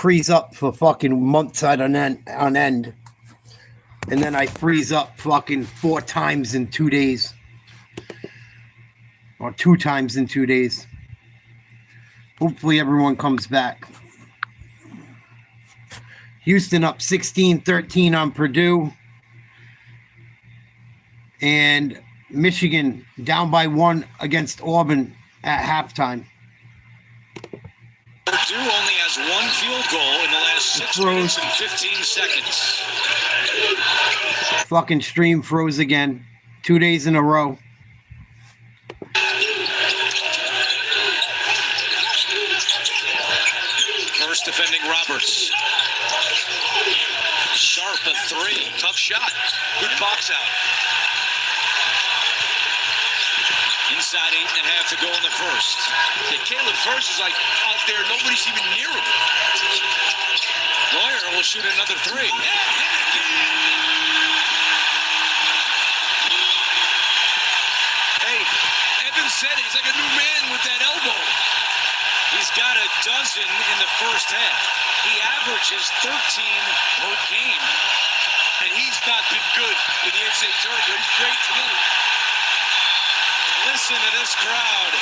freeze up for fucking months on end, and then I freeze up fucking 4 times in 2 days. Or 2 times in 2 days. Hopefully everyone comes back. Houston up 16-13 on Purdue. And Michigan down by 1 against Auburn at halftime. Purdue only has 1 field goal in the last 6 minutes and 15 seconds. Fucking stream froze again. 2 days in a row. First defending Roberts. Sharp a 3. Tough shot. Good box out. Inside 8.5 to go in the first. Yeah, Caleb First is like out there. Nobody's even near him. Lawyer will shoot another 3. Yeah, hit again. Hey, Evan said he's like a new man with that elbow. He's got a dozen in the first half. He averages 13 per game. And he's not been good in the NCAA tournament, but he's great tonight. Listen to this crowd.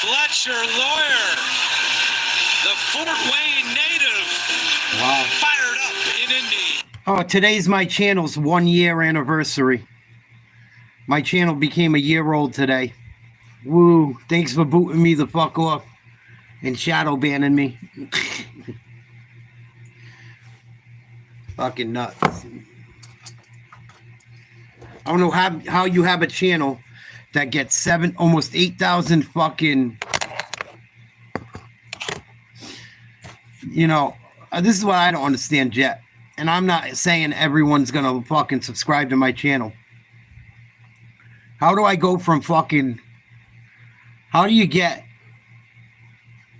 Fletcher Lawyer, the Fort Wayne native, fired up in Indy. Oh, today's my channel's 1-year anniversary. My channel became a year old today. Woo, thanks for booting me the fuck off and shadow banning me. Fucking nuts. I don't know how you have a channel that gets almost 8,000 fucking, this is what I don't understand, Jet. And I'm not saying everyone's gonna fucking subscribe to my channel. How do I go from fucking, how do you get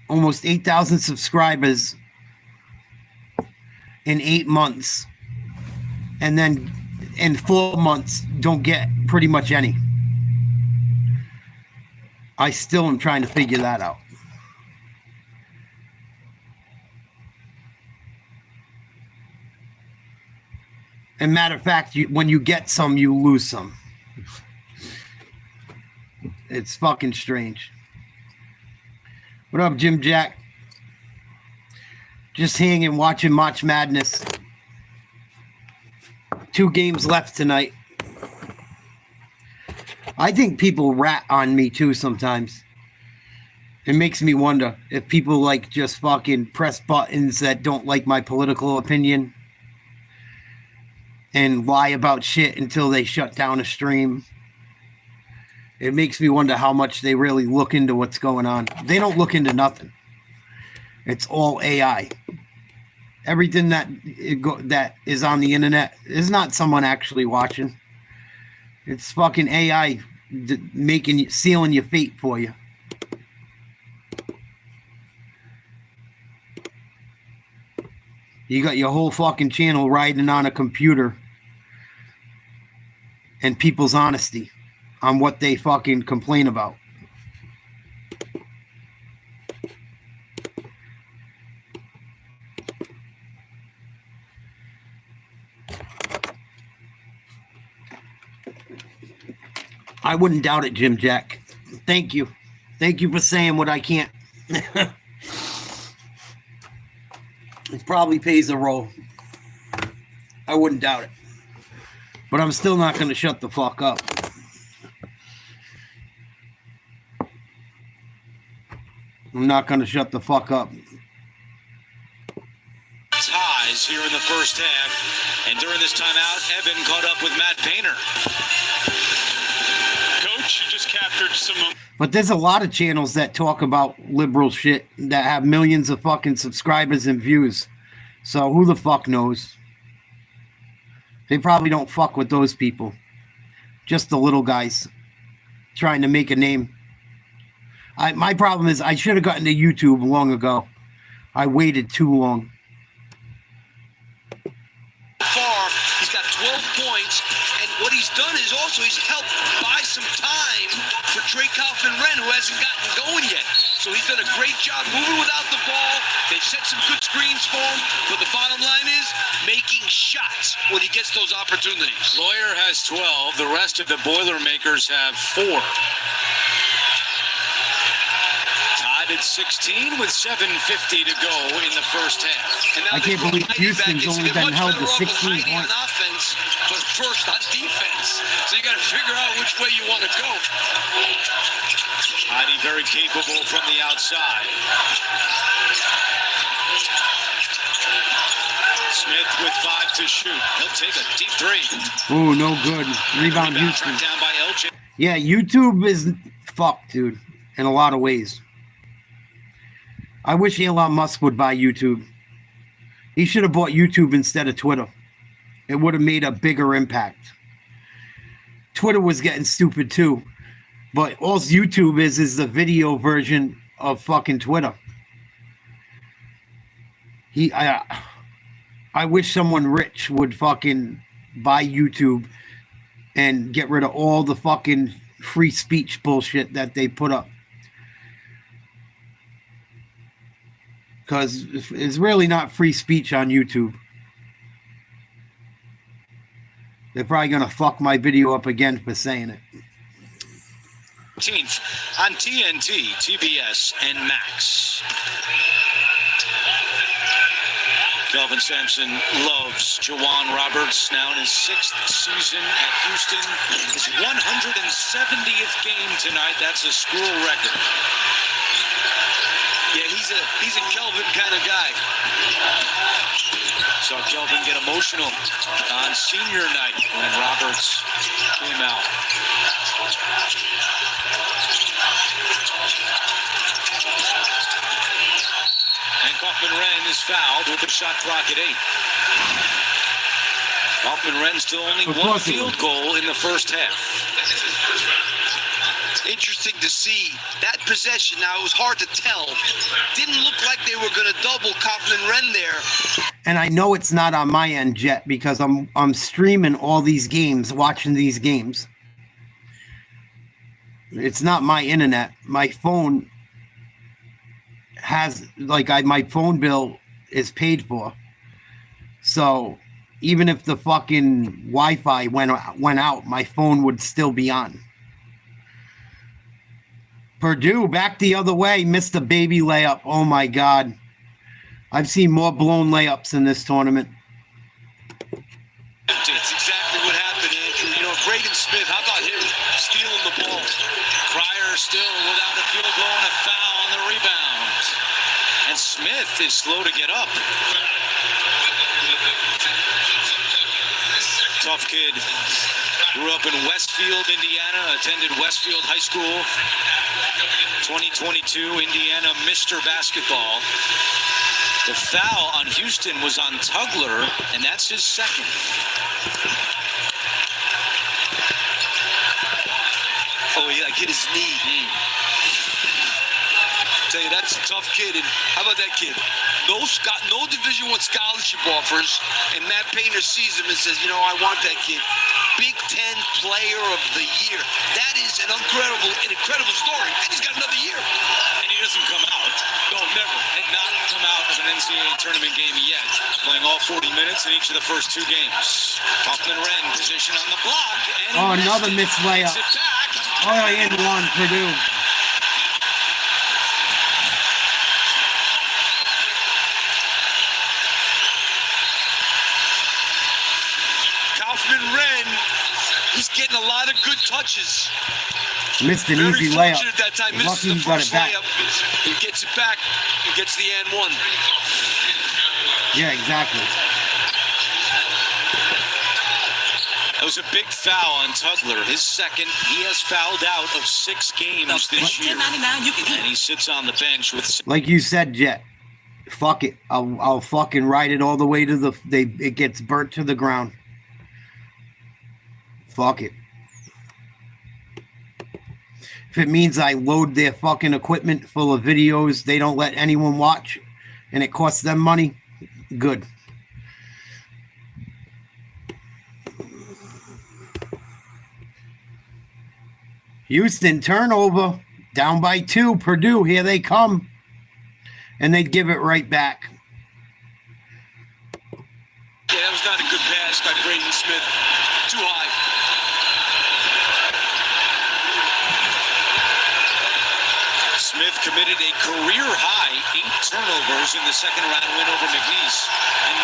almost 8,000 subscribers in 8 months, and then in 4 months don't get pretty much any? I still am trying to figure that out. And matter of fact, when you get some, you lose some. It's fucking strange. What up, Jim Jack? Just hanging, watching March Madness. 2 games left tonight. I think people rat on me too sometimes. It makes me wonder if people like just fucking press buttons that don't like my political opinion and lie about shit until they shut down a stream. It makes me wonder how much they really look into what's going on. They don't look into nothing. It's all AI. Everything that is on the internet is not someone actually watching. It's fucking AI sealing your fate for you. You got your whole fucking channel riding on a computer and people's honesty on what they fucking complain about. I wouldn't doubt it, Jim Jack. Thank you. Thank you for saying what I can't. It probably pays a role. I wouldn't doubt it. But I'm still not going to shut the fuck up. I'm not going to shut the fuck up. Ties here in the first half. And during this timeout, Evan caught up with Matt Painter. Coach, you just captured some... But there's a lot of channels that talk about liberal shit that have millions of fucking subscribers and views. So who the fuck knows? They probably don't fuck with those people. Just the little guys trying to make a name. My problem is I should have gotten to YouTube long ago. I waited too long. Far, he's got 12 points, and what he's done is also he's helped buy some time for Trey Kaufman-Renn, who hasn't gotten going yet. So he's done a great job moving without the ball. They set some good screens for him, but the bottom line is making shots when he gets those opportunities. Lawyer has 12. The rest of the Boilermakers have 4. Tied at 16 with 7:50 to go in the first half. And now I can't believe Houston's only been held to 16 points. On offense, but first on defense. So you got to figure out which way you want to go. Heidi very capable from the outside. Smith with 5 to shoot. He'll take a deep 3. Ooh, no good. Rebound Houston. Down by LJ. Yeah, YouTube is fucked, dude, in a lot of ways. I wish Elon Musk would buy YouTube. He should have bought YouTube instead of Twitter. It would have made a bigger impact. Twitter was getting stupid too. But all YouTube is the video version of fucking Twitter. I wish someone rich would fucking buy YouTube and get rid of all the fucking free speech bullshit that they put up. Because it's really not free speech on YouTube. They're probably going to fuck my video up again for saying it. 18th on TNT, TBS, and Max. Kelvin Sampson loves Jawan Roberts, now in his 6th season at Houston. His 170th game tonight. That's a school record. Yeah, he's a Kelvin kind of guy. Saw Kelvin get emotional on senior night when Roberts came out. And Kaufman-Renn is fouled with the shot clock at 8. Kaufman-Renn still only one field goal in the first half. Interesting to see that possession. Now, it was hard to tell. Didn't look like they were going to double Kaufman-Renn there. And I know it's not on my end yet because I'm streaming all these games, watching these games. It's not my internet. My phone has my phone bill is paid for. So even if the fucking Wi-Fi went out, my phone would still be on. Purdue back the other way, missed a baby layup. Oh my God. I've seen more blown layups in this tournament. That's exactly what happened, Andrew. You know, Braden Smith, how about him stealing the ball? Pryor still without a field goal and a foul on the rebound. And Smith is slow to get up. Tough kid. Grew up in Westfield, Indiana, attended Westfield High School. 2022 Indiana Mr. Basketball. The foul on Houston was on Tugler, and that's his second. Oh, he hit his knee. Tell you, that's a tough kid. And how about that kid? No Division I scholarship offers, and Matt Painter sees him and says, you know, I want that kid. Big Ten Player of the Year. That is an incredible story. And he's got another year. And he doesn't come out. No, never. And not come out of an NCAA tournament game yet. Playing all 40 minutes in each of the first 2 games. Kaufman-Renn position on the block. And another missed layup. Oh, in one, Purdue. Kaufman-Renn, he's getting a lot of good touches. Missed an easy layup. At that time. Misses the first layup. He gets it back. He gets the and one. Yeah, exactly. That was a big foul on Tugler. His second. He has fouled out of 6 games this year. And he sits on the bench with... Like you said, Jet, fuck it. I'll fucking ride it all the way to it gets burnt to the ground. Fuck it. If it means I load their fucking equipment full of videos they don't let anyone watch and it costs them money, good. Houston turnover, down by 2. Purdue, here they come. And they give it right back. Yeah, that was not a good pass by Braden Smith. Too high. Smith committed a career-high 8 turnovers in the second-round win over McNeese. And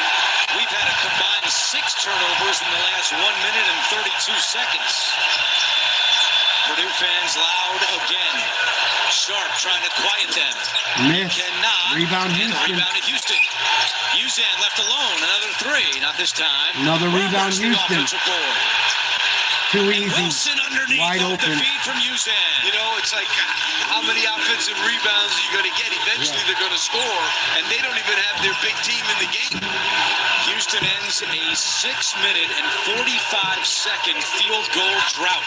we've had a combined 6 turnovers in the last 1 minute and 32 seconds. Purdue fans loud again. Sharp trying to quiet them. Miss. Cannot. Rebound And the Houston. rebound at Houston. Uzan left alone. Another 3. Not this time. Another rebound Roberts, the Houston. offensive board. Too And easy. Wilson underneath Wide off open. the feed from Uzan. You know, it's like how many offensive rebounds are you going to get? Eventually they're going to score, and they don't even have their big team in the game. Houston ends a 6-minute and 45-second field goal drought,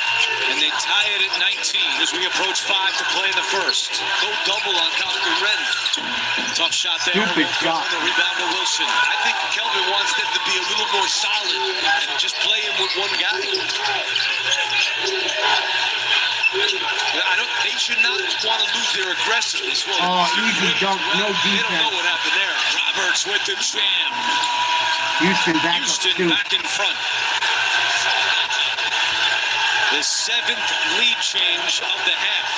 and they tie it at 19 as we approach 5 to play in the first. Go double on Kafka Ren. Tough shot there. Stupid shot. The rebound to Wilson. I think Kelvin wants them to be a little more solid and just play him with one guy. They should not want to lose their aggressiveness. Well, Oh, easy dunk, no They don't know defense. what happened there. Roberts with the jam. Houston back Houston up 2. back in front. The 7th lead change of the half.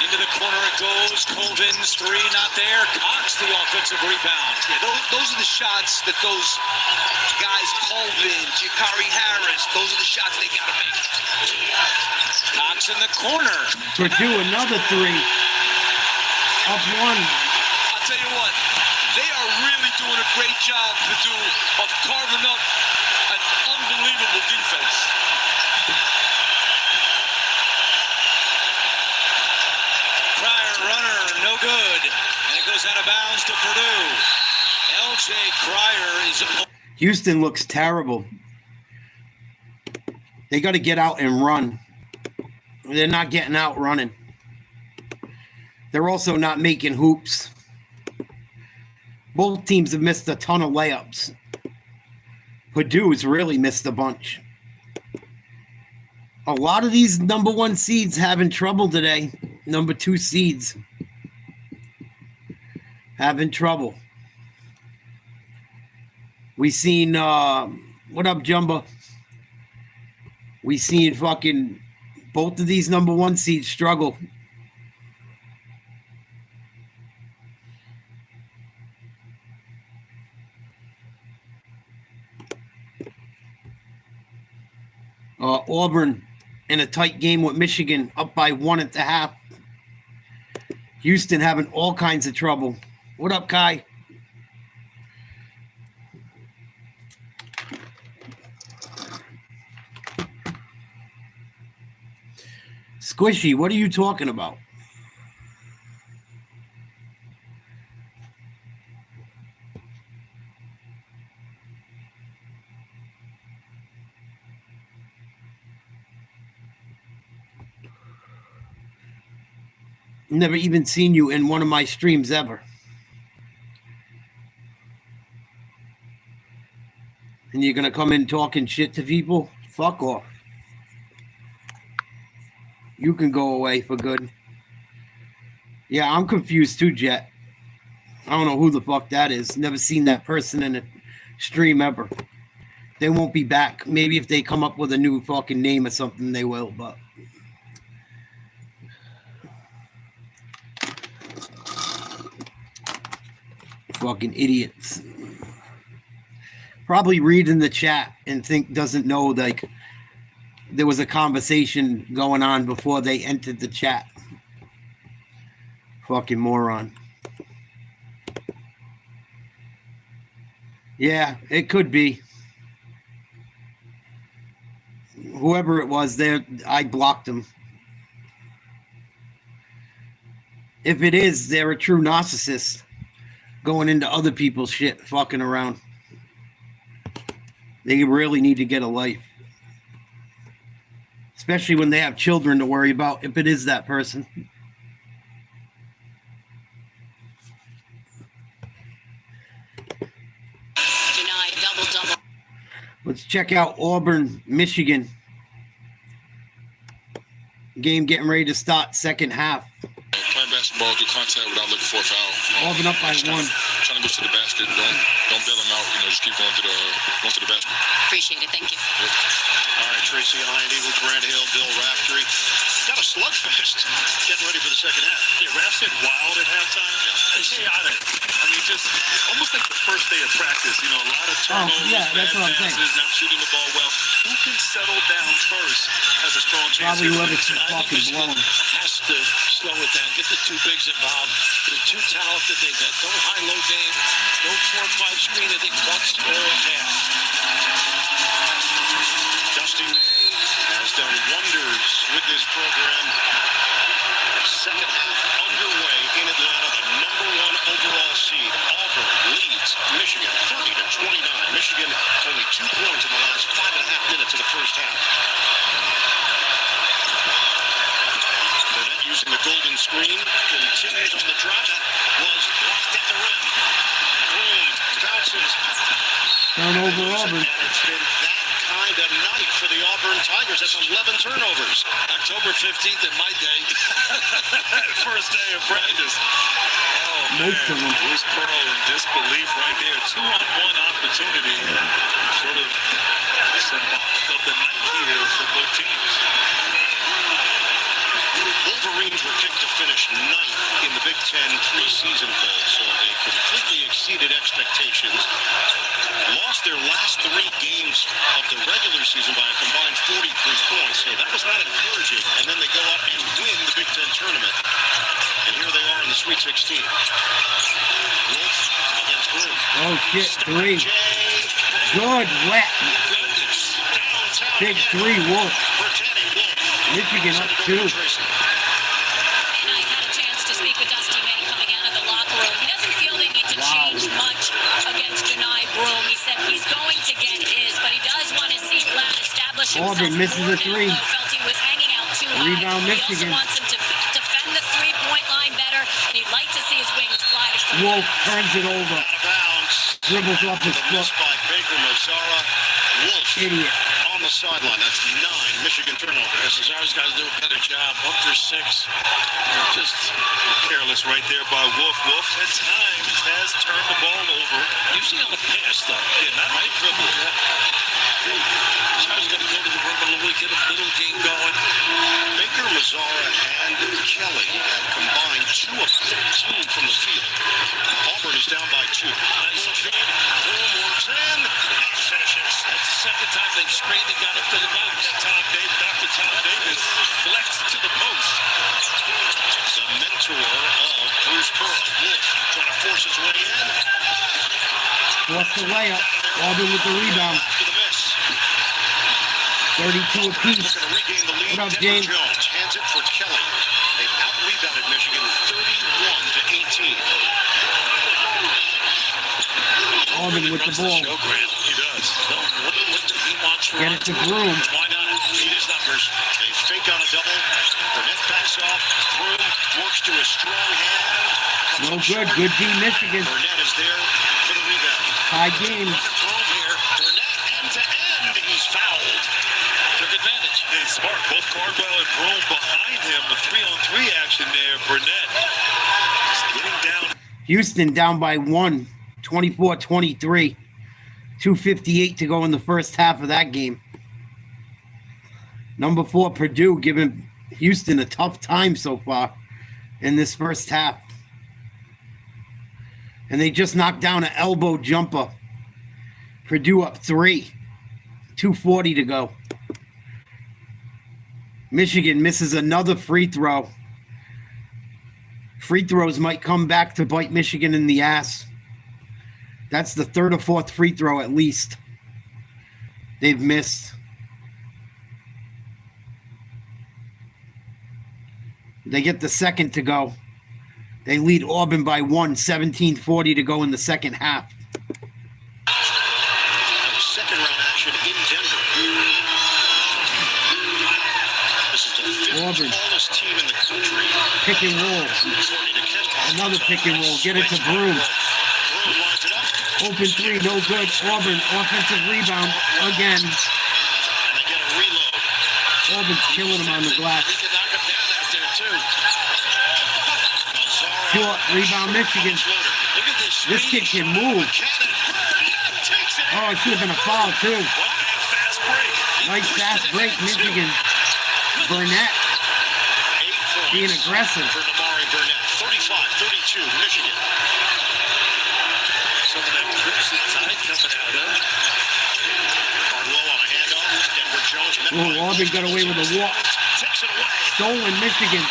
Into the corner it goes. Colvin's 3 not there. Cox the offensive rebound. Yeah, those are the shots that those guys, Colvin, Jakari Harris, those are the shots they got to make. Cox in the corner. Purdue, another 3. Up 1. I'll tell you what, they are really doing a great job, Purdue, of carving up an unbelievable defense. Cryer runner, no good. And it goes out of bounds to Purdue. LJ Cryer is... Houston looks terrible. They got to get out and run. They're not getting out running. They're also not making hoops. Both teams have missed a ton of layups. Purdue's really missed a bunch. A lot of these number 1 seeds having trouble today. Number 2 seeds having trouble. We seen what up, Jumbo? We seen fucking both of these number 1 seeds struggle. Auburn in a tight game with Michigan, up by 1 at the half. Houston having all kinds of trouble. What up, Kai? Squishy, what are you talking about? Never even seen you in one of my streams ever. And you're going to come in talking shit to people? Fuck off. You can go away for good. Yeah, I'm confused too, Jet. I don't know who the fuck that is. Never seen that person in a stream ever. They won't be back. Maybe if they come up with a new fucking name or something, they will, but... Fucking idiots. Probably reading the chat and doesn't know like there was a conversation going on before they entered the chat. Fucking moron. Yeah, it could be. Whoever it was there, I blocked them. If it is, they're a true narcissist. Going into other people's shit, fucking around. They really need to get a life. Especially when they have children to worry about, if it is that person. Let's check out Auburn, Michigan. Game getting ready to start, second half. Playing basketball, do contact without looking for a foul. Auburn up by one. Trying to go to the basket. Don't bail them out. Just keep going to the basket. Appreciate it. Thank you. Yep. All right, Tracy Hindy with Grant Hill, Bill Raftery. Got a slugfest getting ready for the second half. Yeah, Raf said wild at halftime. Chaotic. I mean, just almost like the first day of practice. A lot of turnovers, that's what I'm saying. not shooting the ball well. Who can settle down first has a strong chance. Probably whoever's I think fucking Michigan blown. has to slow it down. Get the two bigs involved. They're too talented. They got no high-low game, no 4-5 screen. I think once or half. Dusty May has done wonders with this program. Second half underway in Atlanta, the number 1 overall seed. Auburn leads Michigan 30-29. Michigan only 2 points in the last 5.5 minutes of the first half. Burnett using the golden screen, continues on the drive. That was blocked at the rim. Broom bounces. Turnover Auburn. And it's been that kind of night for the Auburn Tigers. That's 11 turnovers. October 15th in my day. First day of practice. Most of them. Bruce Pearl in disbelief right there. 2-on-1 opportunity. Sort of symbolic of the night here for both teams. Wolverines were picked to finish 9th in the Big Ten preseason poll, so they completely exceeded expectations. Lost their last 3 games of the regular season by a combined 43 points, so that was not encouraging. And then they go up and win the Big Ten tournament. And here they are in the Sweet 16. Wolf against Broom. Oh, shit, 3. Good, wet. Big 3, Wolf. Michigan up 2. And I had a chance to speak with Dusty May coming out of the locker room. He doesn't feel they need to change much against Janai Broom. He said he's going to get his, but he does want to see Blatt establish himself. Auburn misses a 3. Felt he was hanging out too high. Rebound Michigan. He also wants him to defend the 3-point line better, and he'd like to see his wings fly to front. Wolf turns it over. Out of bounds. Dribbles off his The foot. miss by Baker Mazzara. Wolf Idiot. on the sideline. That's 9 Michigan turnovers. Cesar's got to do a better job. 1 for 6. Just Careless right there by Wolf. Wolf at times has turned the ball over. usually on the pass, though. Yeah, not right dribble. Cesar's got to go to the rim a little bit, get a middle game going. Baker, Mazzara, and Kelly have combined 2 of 13 from the field. Auburn is down by 2. Nice feed. Broom works in. And finishes. That's the second time they've screened and got up to the box. Dr. Tom Davis flexed to the post. The mentor of Bruce Pearl. Wolf trying to force his way in. Forced the layup. Auburn with the rebound. After the miss. 32 apiece. Looking to regain the lead. What up, Denver James? Jones hands it for Kelly. They've out-rebounded Michigan 31-18. Auburn with the ball. Show Grant. He does. What he wants for Get it to Broom. Why not? Feed his numbers. They fake on a double. Burnett backs off. Broom works to a strong hand. No good. Good D, Michigan. Burnett is there for the rebound. High game. Broom here. Burnett end-to-end. He's fouled. Took advantage. Hey, smart. Both Cardwell and Broom behind him. The 3-on-3 action there. Burnett is getting down. Houston down by 1. 24-23. 2:58 to go in the first half of that game. Number 4, Purdue, giving Houston a tough time so far in this first half. And they just knocked down an elbow jumper. Purdue up 3. 2:40 to go. Michigan misses another free throw. Free throws might come back to bite Michigan in the ass. That's the 3rd or 4th free throw at least they've missed. They get the second to go. They lead Auburn by 1, 17:40 to go in the second half. Second round action in Denver. This is the 5th Auburn. tallest team in the country. Pick and roll. According to Ken Palm. Another pick and roll. Get it to Broom. Broom lines it up. Open three, no good. Auburn, offensive rebound again. And they get a reload. Auburn's killing him on the glass. He can knock him down out there, too. Short rebound, Michigan. Look at this. This kid can move. Oh, it should have been a foul, too. Fast break. Nice fast break, Michigan. Burnett 8 points being aggressive. for Namari Burnett. 35-32, Michigan. Some of that crimson tide coming out of. Cardwell on a handoff. Denver Jones. Oh, Auburn got away with a walk. Takes it away. Stolen, Michigan.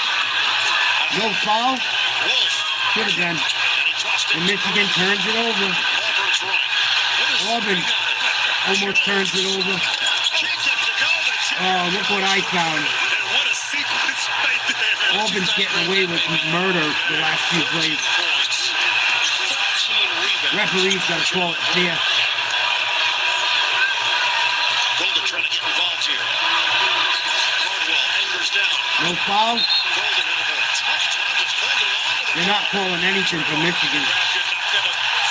No foul. Wolf. Should have been. And he tossed it. And Michigan turns it over. Auburn's right. Auburn almost turns it over. Oh, look what I found. And what a sequence right there. Auburn's getting away with murder the last few plays. Referee's got to call it there. Golden trying to get involved here. Cardwell angers down. No foul. Golden having a tough time just holding on to the They're not calling anything for Michigan.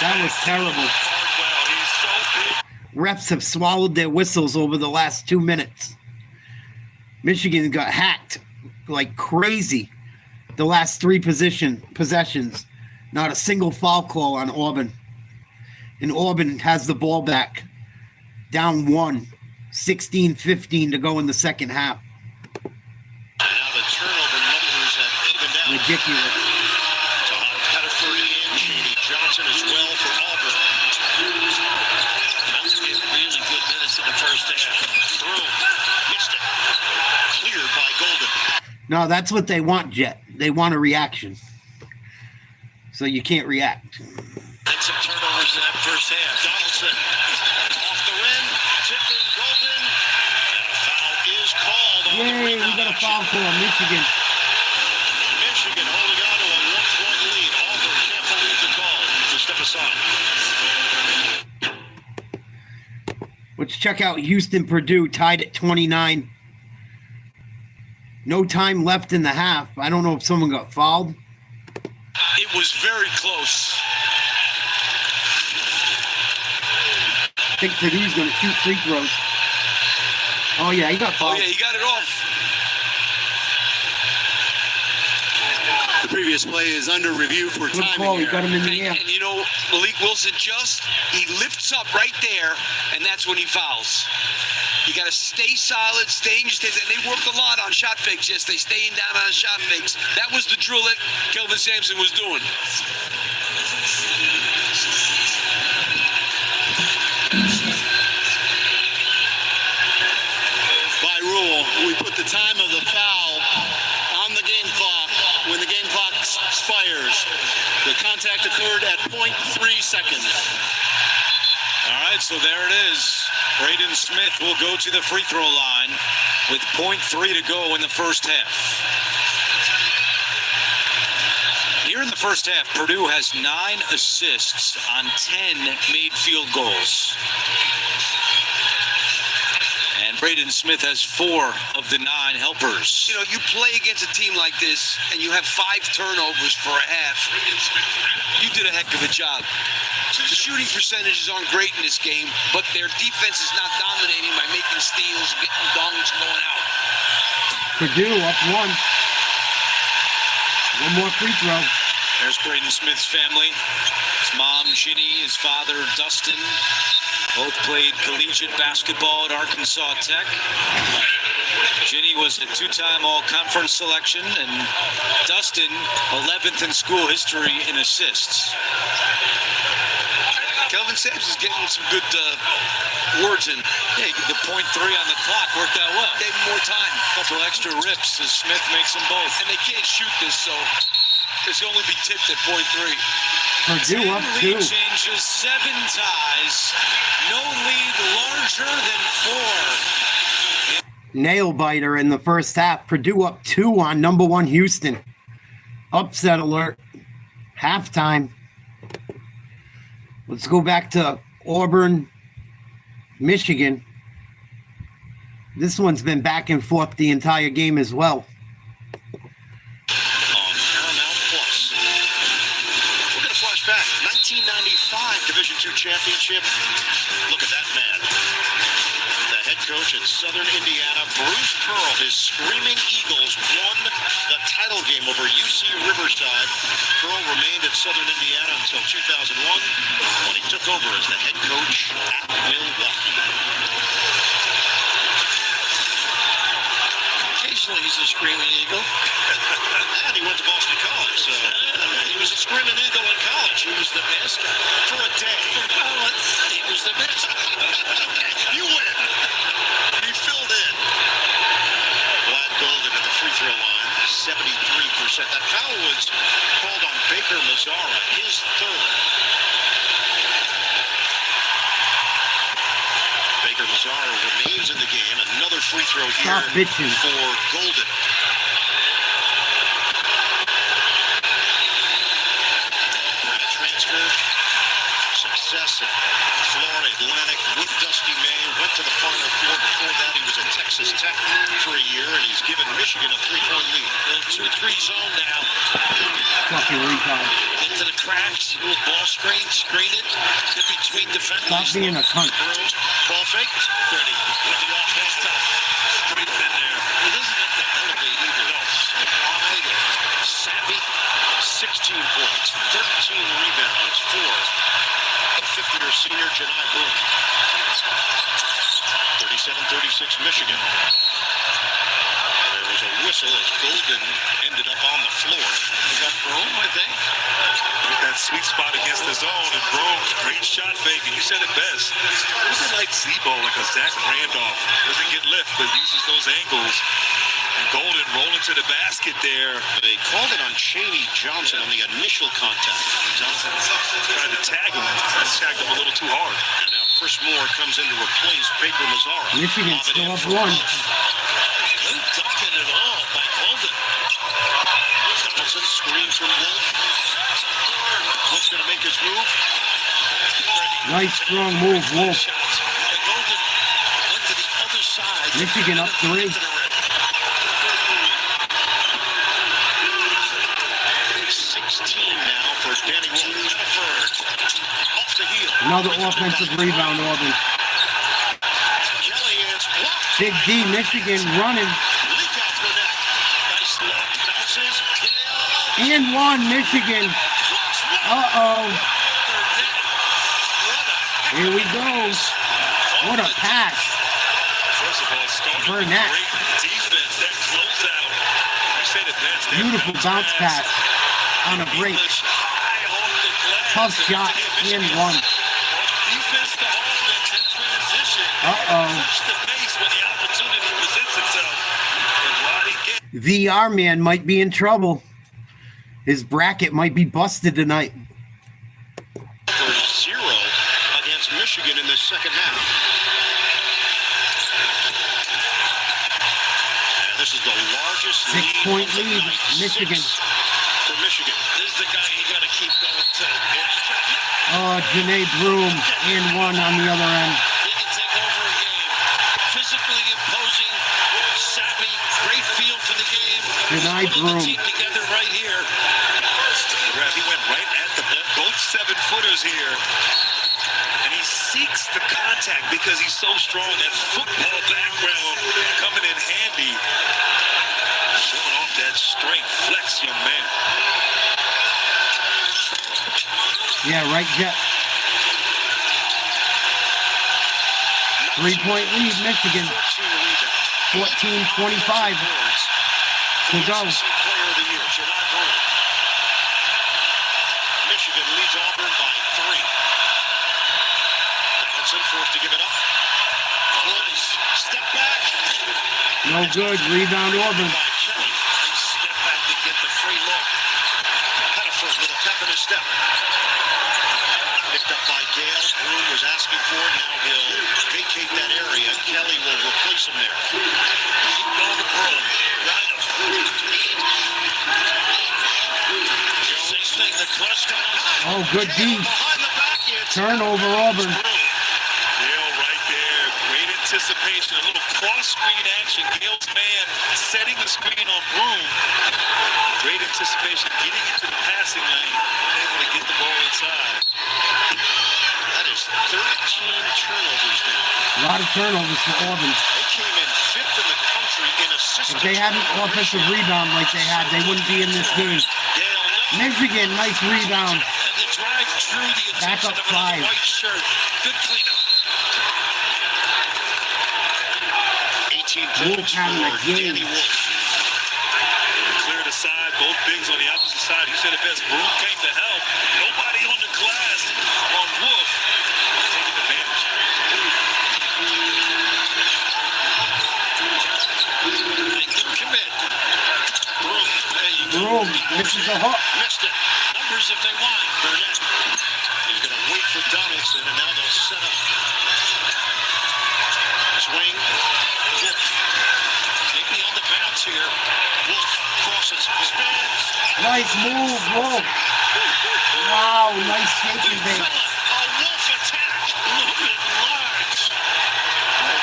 That was terrible. Cardwell, he's so big. Refs have swallowed their whistles over the last 2 minutes. Michigan got hacked like crazy the last 3 possessions. Not a single foul call on Auburn. And Auburn has the ball back. Down 1. 16-15 to go in the second half. Now the turnover numbers have evened out. Ridiculous. Tom Pettiford and Shady Johnson as well for Auburn. Mounts get really good minutes in the first half. Through. Missed it. Cleared by Golden. No, that's what they want, Jet. They want a reaction. So you can't react. And some turnovers in that first half. Donaldson off the rim. Tipped in Golden. And a foul is called on the Yay, we rebound got a action. foul call on Michigan. Michigan holding on to a 1-point lead. Auburn can't believe the call. So step aside. Let's check out Houston-Purdue tied at 29. No time left in the half. I don't know if someone got fouled. It was very close. I think Purdue's going to shoot free throws. Oh, yeah, he got Oh, fouled. yeah, he got it off. The previous play is under review for Good timing call. He here. got him in the air. And you know, Malik Wilson he lifts up right there, and that's when he fouls. You got to stay solid, stay in your stance. And they worked a lot on shot fakes yesterday, staying down on shot fakes. That was the drill that Kelvin Sampson was doing. By rule, we put the time of the foul on the game clock when the game clock expires. The contact occurred at 0.3 seconds. All right, so there it is. Braden Smith will go to the free throw line with 0.3 to go in the first half. Here in the first half, Purdue has 9 assists on 10 made field goals. And Braden Smith has 4 of the 9 helpers. You know, you play against a team like this, and you have 5 turnovers for a half. You did a heck of a job. The shooting percentages aren't great in this game, but their defense is not dominating by making steals, getting dunks, going out. Purdue up 1. One more free throw. There's Braden Smith's family. His mom, Ginny, his father, Dustin. Both played collegiate basketball at Arkansas Tech. Ginny was a 2-time all-conference selection, and Dustin, 11th in school history in assists. Kelvin Sampson's getting some good words in. Yeah, the 0.3 on the clock worked out well. Gave him more time. Couple extra rips as Smith makes them both. And they can't shoot this, so it's going to only be tipped at 0.3. Purdue up 2. Lead changes, 7 ties. No lead larger than 4. Nail biter in the first half. Purdue up 2 on number 1 Houston. Upset alert. Halftime. Let's go back to Auburn, Michigan. This one's been back and forth the entire game as well. On Paramount Plus. We're going to flash back. 1999, 1995 Division II championship. Look at that man. The head coach at Southern Indiana, Bruce Pearl. His Screaming Eagles won the title game over UC Riverside. Pearl remained at Southern Indiana until 2001 when he took over as the head coach at Milwaukee. Occasionally he's a Screaming Eagle. And he went to Boston College, so he was a Screaming Eagle in college. He was the mascot. For a day. He was the mascot. You win. He filled in. Vlad Golden at the free throw line, 73%. That foul was called on Baker Mazzara, his third. Baker Mazzara remains in the game. Another free throw here for Golden. Transfer. Success at Florida Atlantic with Dusty May. Went to the Final Four. Before that, he was at Texas Tech for a year, and he's given Michigan a 3-point lead. 2-3 zone now. Fucking recon. Into the cracks. Little ball screen. Screen it. Get between defenders. Stop being a cunt. Ball fake. Ready. With the offense top. Straight in there. He doesn't have to elevate either. Wide. Savvy. 16 points. 13 rebounds for the 50-year senior Janai Boone. 37-36 Michigan. There was a whistle as Golden ended up on the floor. He got Broome, I think. With that sweet spot against the zone, and Broome, great shot fake, and you said it best. A little bit like Zebo, like a Zach Randolph. Doesn't get lift, but uses those angles. And Golden rolling to the basket there. They called it on Chaney Johnson on the initial contact. Johnson tried to tag him. Tagged him a little too hard. And now Chris Moore comes in to replace Baker Mazzara. Michigan still up one. No dunking at all by Golden. Johnson screens from Wolf. Wolf's going to make his move. Nice strong move, Wolf. Golden went to the other side. Michigan up 3. 16 now for Danny Wolf. Off the heel. Another offensive rebound, Auburn. Kelly is blocked. Big D, Michigan running. Leak out the net. Nice look. Bounces. And one, Michigan. Uh-oh. Here we go. What a pass. First of all, starting Burnett. great defense. That closeout. You said it best. That Beautiful bounce pass on a break. Tough shot and one. Defense to offense in transition. Uh-oh. Push the pace when the opportunity presents itself. And Roddy gets VR man might be in trouble. His bracket might be busted tonight. For 0 against Michigan in the second half. And this is the largest 6-point lead lead, of the night. Michigan. 6 for Michigan. This is the guy you got to keep going to. Janai Broome and one on the other end. He can take over a game. Physically imposing, savvy, great feel for the game. Janai Putting the Broome. team together right here. He went right at both 7-footers here. And he seeks the contact because he's so strong. That football background coming in handy. Showing off that strength. Flex, young man. Yeah, right, Jet. 3-point lead, Michigan. 14-25 to go. Player of the year, Janai Boone. Michigan leads Auburn by 3. Davidson forced to give it up. Nice step back. No good. Rebound, Auburn. By Kelly. Nice step back to get the free look. Pettiford with a pep in his step. Picked up by Gale. Broome was asking for it. Now he'll vacate that area. Kelly will replace him there. Keep going to Broome. Right up. Same thing, the clutch time. Oh, good D. Behind the back. It's Turnover, Auburn. Dale right there. Great anticipation, a little cross-screen action. Gale's man setting the screen on Broom. Great anticipation, getting into the passing lane, able to get the ball inside. That is 13 turnovers now. A lot of turnovers for Auburn. They came in 5th in the country in assists. If they had an offensive rebound like they had, they wouldn't be in this game. Michigan, nice rebound. And the drive drew the Back attention up of another 5. white shirt. Good cleanup. 18 Wolf points having a for game. Danny Wolf. Cleared aside, both bigs on the opposite side. You said it best. Broom came to help. Nobody on the glass on Wolf. Taking advantage. Good commit. Broom. Broom, this is a hook. Missed it. Numbers if they want. Burnett. He's going to wait for Donaldson, and now they'll set up. Swing. Wolf. Maybe on the bounce here. Wolf crosses. Spins. Nice move, Wolf. Wow, nice taking bait. A Wolf attack. A little bit large.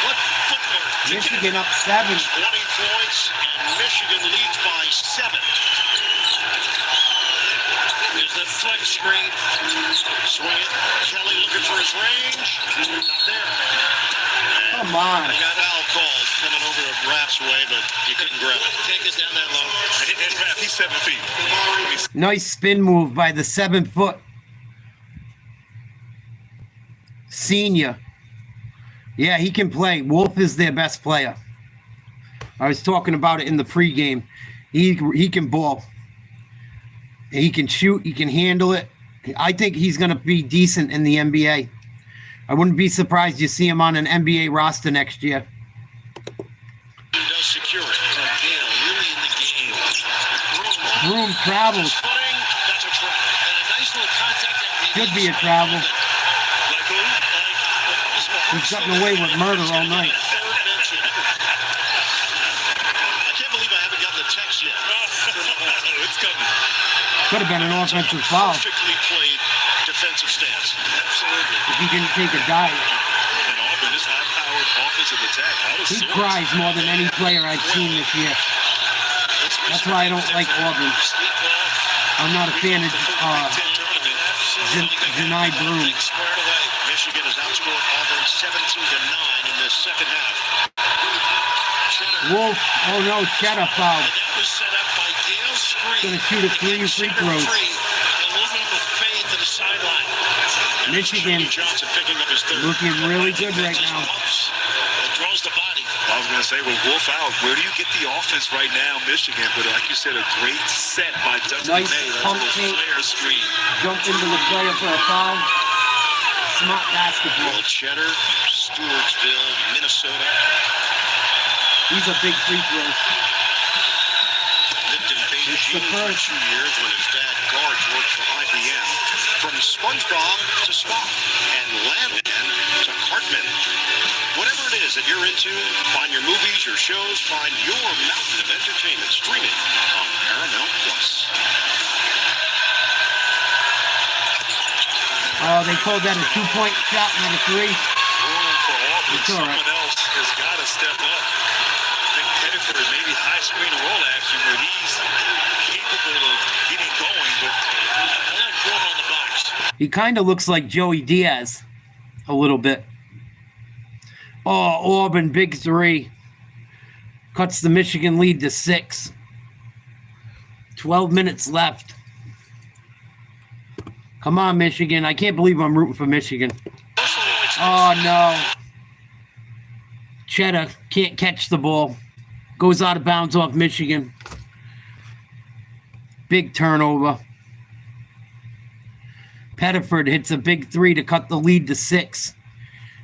What footwork. Michigan up 7. 20 points, and Michigan leads by 7. There's the flex screen. Swing it. Kelly looking for his range. Not there. Come on. They got foul called coming over to Raff's way, but he couldn't grab it. Take it down that low. And Raff, he's 7 feet. Nice spin move by the 7-foot senior. Yeah, he can play. Wolf is their best player. I was talking about it in the pregame. He can ball. He can shoot. He can handle it. I think he's going to be decent in the NBA. I wouldn't be surprised you see him on an NBA roster next year. He does secure it. Gale really in the game. Broom travels. Footing. That's a try. And a nice little contact. Could be a travel. Like who? He's gotten away with murder all night. Third mention. I can't believe I haven't gotten the text yet. It's coming. Could have been an offensive foul Perfectly played defensive stance. Absolutely. if he didn't take a dive. And Auburn, this high-powered offensive attack. Out of He sorts. cries more than any player I've seen this year. That's why I don't like Auburn. I'm not a fan of Janai Broom. Squared away. Michigan has outscored Auburn 17-9 in this second half. Wolf, oh no, Cheddar foul. And that was set up by Gale's screen. Gonna shoot a 3 free throws. A little bit of a fade to the sideline. Michigan Johnson picking up his third. looking really good right now. Pumps and throws the body. I was going to say, well, Wolf out. Where do you get the offense right now, Michigan? But like you said, a great set by Dusty Nice May. That pump little fake. flare screen. Jump into the player for a foul. Smart basketball. Will Cheddar, Stewartsville, Minnesota. These are big free throws. Lived in Beijing the for first. 2 years when his dad Garge worked for IBM. From SpongeBob to Spock and Landman to Cartman. Whatever it is that you're into, find your movies, your shows, find your mountain of entertainment streaming on Paramount Plus. Oh, they called that a 2-point shot, not a 3. Room for Auburn. It's all right. Someone else has got to step up. I think Pettiford, maybe high screen roll action where he's capable of getting going, but I like going on the box. He kind of looks like Joey Diaz a little bit. Oh, Auburn, big 3. Cuts the Michigan lead to 6. 12 minutes left. Come on, Michigan. I can't believe I'm rooting for Michigan. Oh, no. Cheddar can't catch the ball. Goes out of bounds off Michigan. Big turnover. Pettiford hits a big 3 to cut the lead to 6.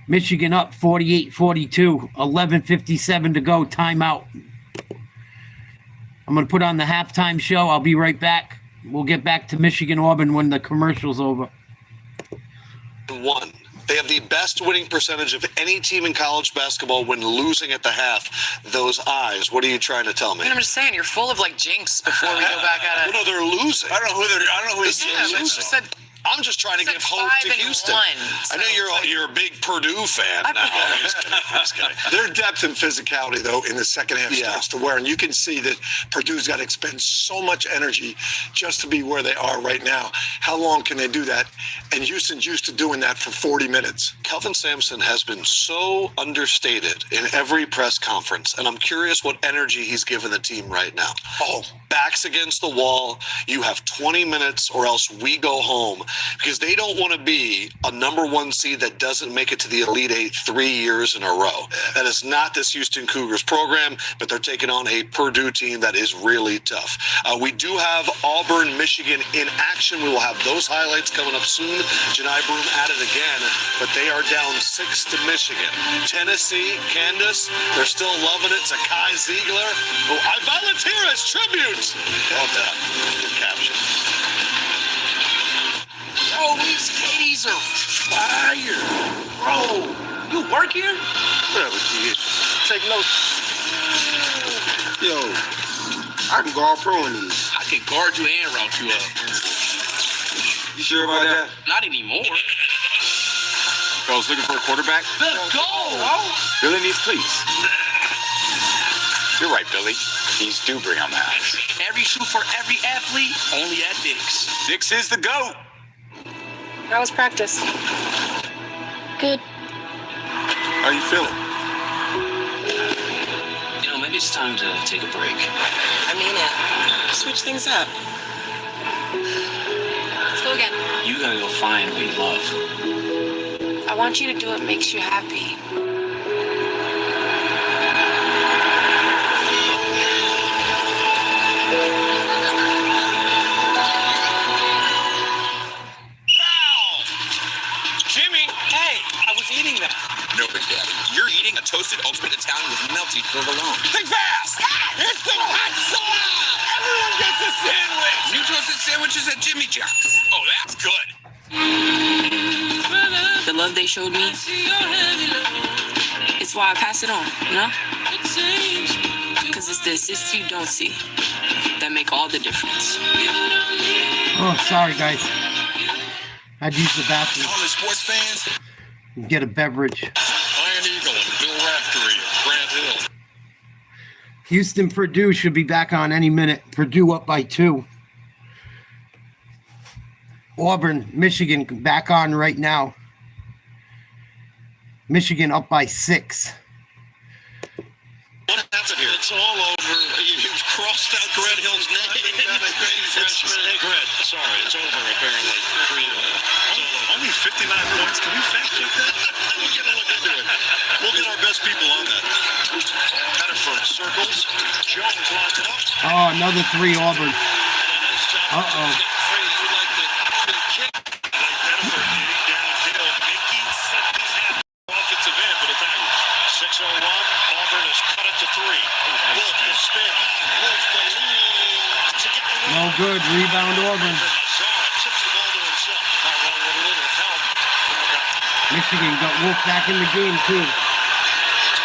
Michigan up 48-42. 11:57 to go. Timeout. I'm going to put on the halftime show. I'll be right back. We'll get back to Michigan-Auburn when the commercial's over. One. They have the best winning percentage of any team in college basketball when losing at the half. Those eyes. What are you trying to tell me? I'm just saying, you're full of like jinx before we go back at it. Well, no, they're losing. I don't know who they're losing. losing. Said I'm just trying to give hope to Houston. I know you're a big Purdue fan. Their depth and physicality, though, in the second half starts to wear, and you can see that Purdue's got to expend so much energy just to be where they are right now. How long can they do that? And Houston's used to doing that for 40 minutes. Kelvin Sampson has been so understated in every press conference, and I'm curious what energy he's given the team right now. Backs against the wall. You have 20 minutes or else we go home, because they don't want to be a number 1 seed that doesn't make it to the Elite Eight 3 years in a row. That is not this Houston Cougars program, but they're taking on a Purdue team that is really tough. We do have Auburn, Michigan in action. We will have those highlights coming up soon. Janai Broom at it again, but they are down 6 to Michigan. Tennessee, Candace, they're still loving it. Zakai Ziegler, who I volunteer as tribute. Well done. Good caption. Yo, these Katie's are fire. Bro, you work here? Whatever, kid. Take notes. Yo, I can guard pro in these. I can guard you and route you up. You sure about that? Not anymore. Girls looking for a quarterback? Let's go, bro. Billy needs cleats. You're right, Billy. These do bring on the house. Every shoe for every athlete, only at Dick's. Dick's is the GOAT. How was practice? Good. How you feeling? You know, maybe it's time to take a break. I mean it. Switch things up. Let's go again. You gotta go find what you love. I want you to do what makes you happy. Eating that. No, Big Daddy. You're eating a toasted ultimate Italian with melty provolone. Think fast! It's the pizza! Everyone gets a sandwich! New toasted sandwiches at Jimmy John's. Oh, that's good. The love they showed me, it's why I pass it on, you know? Because it's the assists you don't see that make all the difference. Oh, sorry, guys. I'd use the bathroom. All the sports fans. Get a beverage. Iron Eagle and Bill Raftery of Grant Hill. Houston, Purdue should be back on any minute. Purdue up by 2. Auburn, Michigan back on right now. Michigan up by 6. What happened here? It's all over. You've crossed out Grant Hill's name. Hey, Grant, sorry, it's over apparently. Only 59 points. Can we fact check that? We're going to look into it. We'll get our best people on that. Pettiford circles. Jones lines it up. Oh, another 3 Auburn. Uh-oh. Pettiford getting downhill, making something happen. Offensive end for the Tigers. 6:01. Auburn has cut it to 3. Wolf the spin. Wolf the lead. To get the No good. Rebound Auburn. Tips the ball to himself. With a little help. Michigan got Wolf back in the game, too.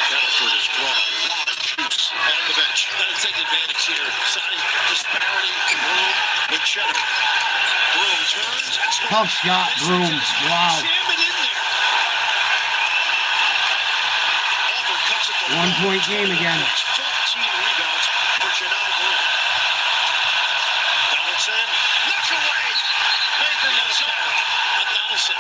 Pettiford has brought a lot of juice on the bench. Got to take advantage here. Size disparity. Broom with Cheddar. Broom turns. And scores. Tough shot, Broom. Wow. Jam it in there. Auburn cuts it to 1-point game again. 14 rebounds for Janai Broom. Donaldson. Knock away. Baker Mazzara. Donaldson.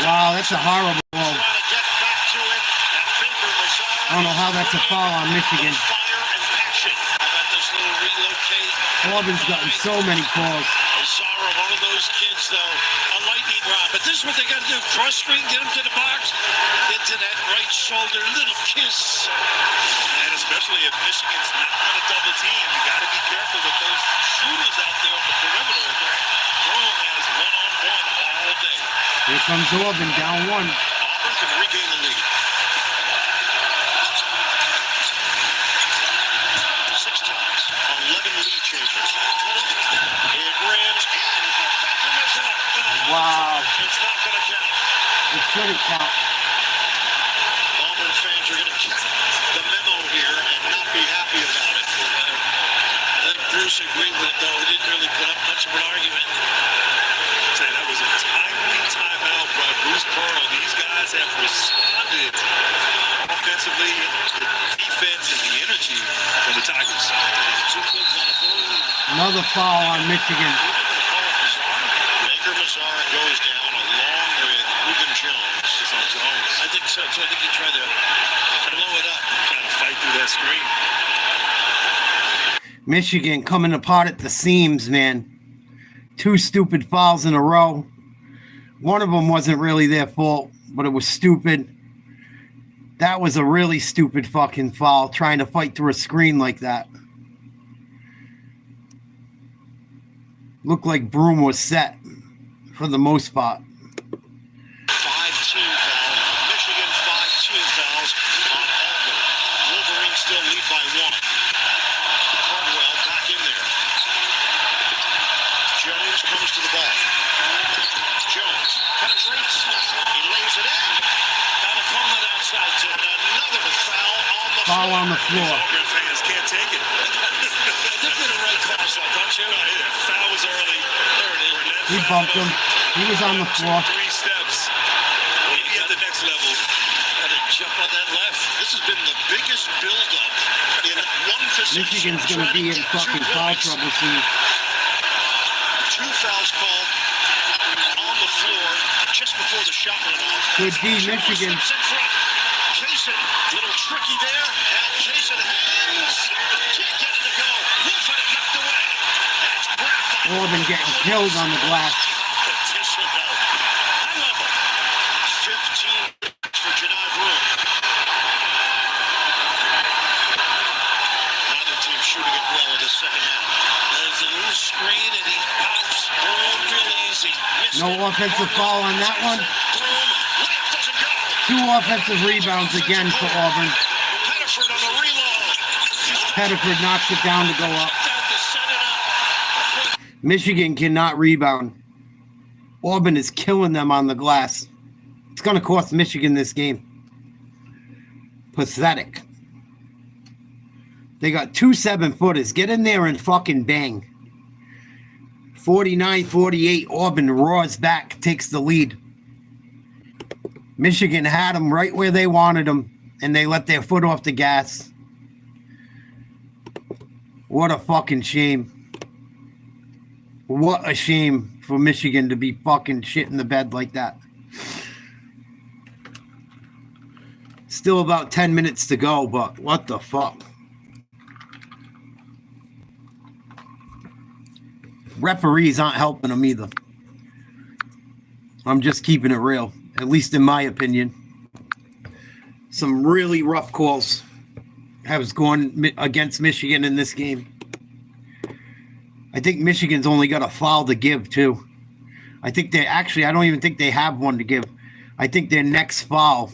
Wow, that's a horrible ball. Trying to get back to it. And Baker Mazzara. I don't know how that's a foul on Michigan. Fire and passion. How about this little relocate? Auburn's gotten so many calls. Mazzara, one of those kids, though, a lightning rod. But this is what they got to do. Cross screen, get him to the box. Get to that right shoulder. Little kiss. And especially if Michigan's not on a double team, you got to be careful with those shooters out there on the perimeter. Broom has one-on-one all day. Here comes Auburn, down 1. Auburn can regain the lead. 6 times on 11 lead changes. It rams in for Baker Mazzara. Wow. It's not going to count. It shouldn't count. Auburn fans are going to get the memo here and not be happy about it. I think Bruce agreed with it, though. He didn't really put up much of an argument. Say Another foul on Michigan. Baker Mazzara goes down along with Reuben Jones. I think so. So I think he tried to blow it up, trying to fight through that screen. Michigan coming apart at the seams, man. 2 stupid fouls in a row. One of them wasn't really their fault, but it was stupid. That was a really stupid fucking foul, trying to fight through a screen like that. Looked like Broom was set for the most part. 5-team foul. Michigan 5-team fouls on Auburn. Wolverines still lead by 1. Cardwell back in there. Jones comes to the ball. Jones penetrates. He lays it in. Got a call it outside too. And another foul on the Foul floor. on the floor. Auburn fans can't take it. They're the right call, so don't you? Foul was early. There it is. He bumped him. He was on the floor. 3 steps. Well, he at the next level. Got to jump on that left. This has been the biggest buildup in one possession. Michigan's going to be in fucking foul trouble soon. 2 fouls called on the floor just before the shot went off. Could be Michigan. Steps in front. Jason, little tricky there, and Jason hangs. Can't get it to go. Wolf had it knocked away. That's Braff. Auburn getting killed on the glass. Competition, though. High level. 15 for Janai Broom. Neither team shooting it well in the second half. There's a little screen and he pops. Broom real easy. No offensive foul on that one. Broom, layup doesn't go. 2 offensive rebounds again for Auburn. Pettiford on the reload. Pettiford knocks it down to go up. Down to set it up. Michigan cannot rebound. Auburn is killing them on the glass. It's going to cost Michigan this game. Pathetic. They got 2 7-footers. Get in there and fucking bang. 49-48. Auburn roars back, takes the lead. Michigan had them right where they wanted them, and they let their foot off the gas. What a fucking shame. What a shame for Michigan to be fucking shit in the bed like that. Still about 10 minutes to go, but what the fuck? Referees aren't helping them either. I'm just keeping it real, at least in my opinion. Some really rough calls have gone against Michigan in this game. I think Michigan's only got a foul to give, too. I think they actually, I don't even think they have one to give. I think their next foul,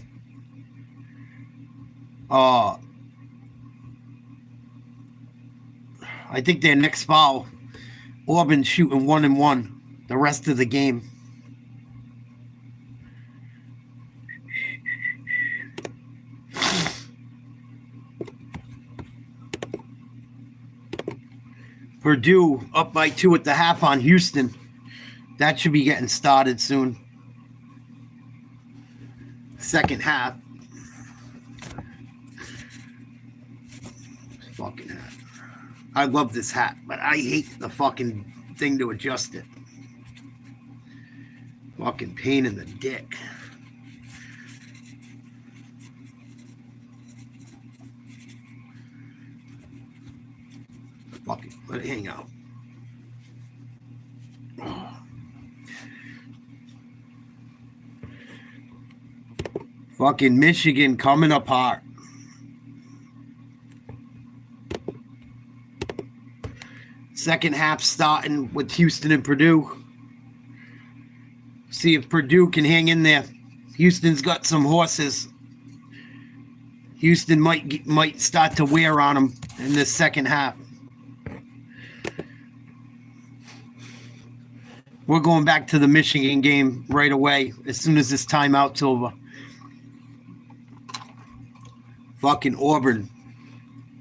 Auburn shooting 1-1 the rest of the game. Purdue up by 2 at the half on Houston. That should be getting started soon. Second half. Fucking hat. I love this hat, but I hate the fucking thing to adjust it. Fucking pain in the dick. Fuck it. Let it hang out. Oh. Fucking Michigan coming apart. Second half starting with Houston and Purdue. See if Purdue can hang in there. Houston's got some horses. Houston might start to wear on them in this second half. We're going back to the Michigan game right away as soon as this timeout's over. Fucking Auburn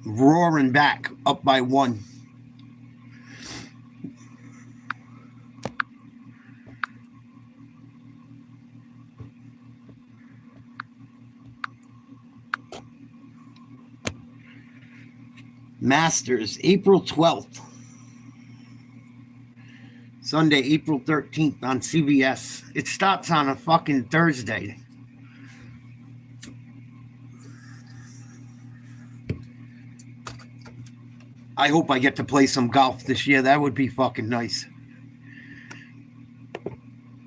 roaring back up by 1. Masters, April 12th. Sunday, April 13th on CBS. It starts on a fucking Thursday. I hope I get to play some golf this year. That would be fucking nice.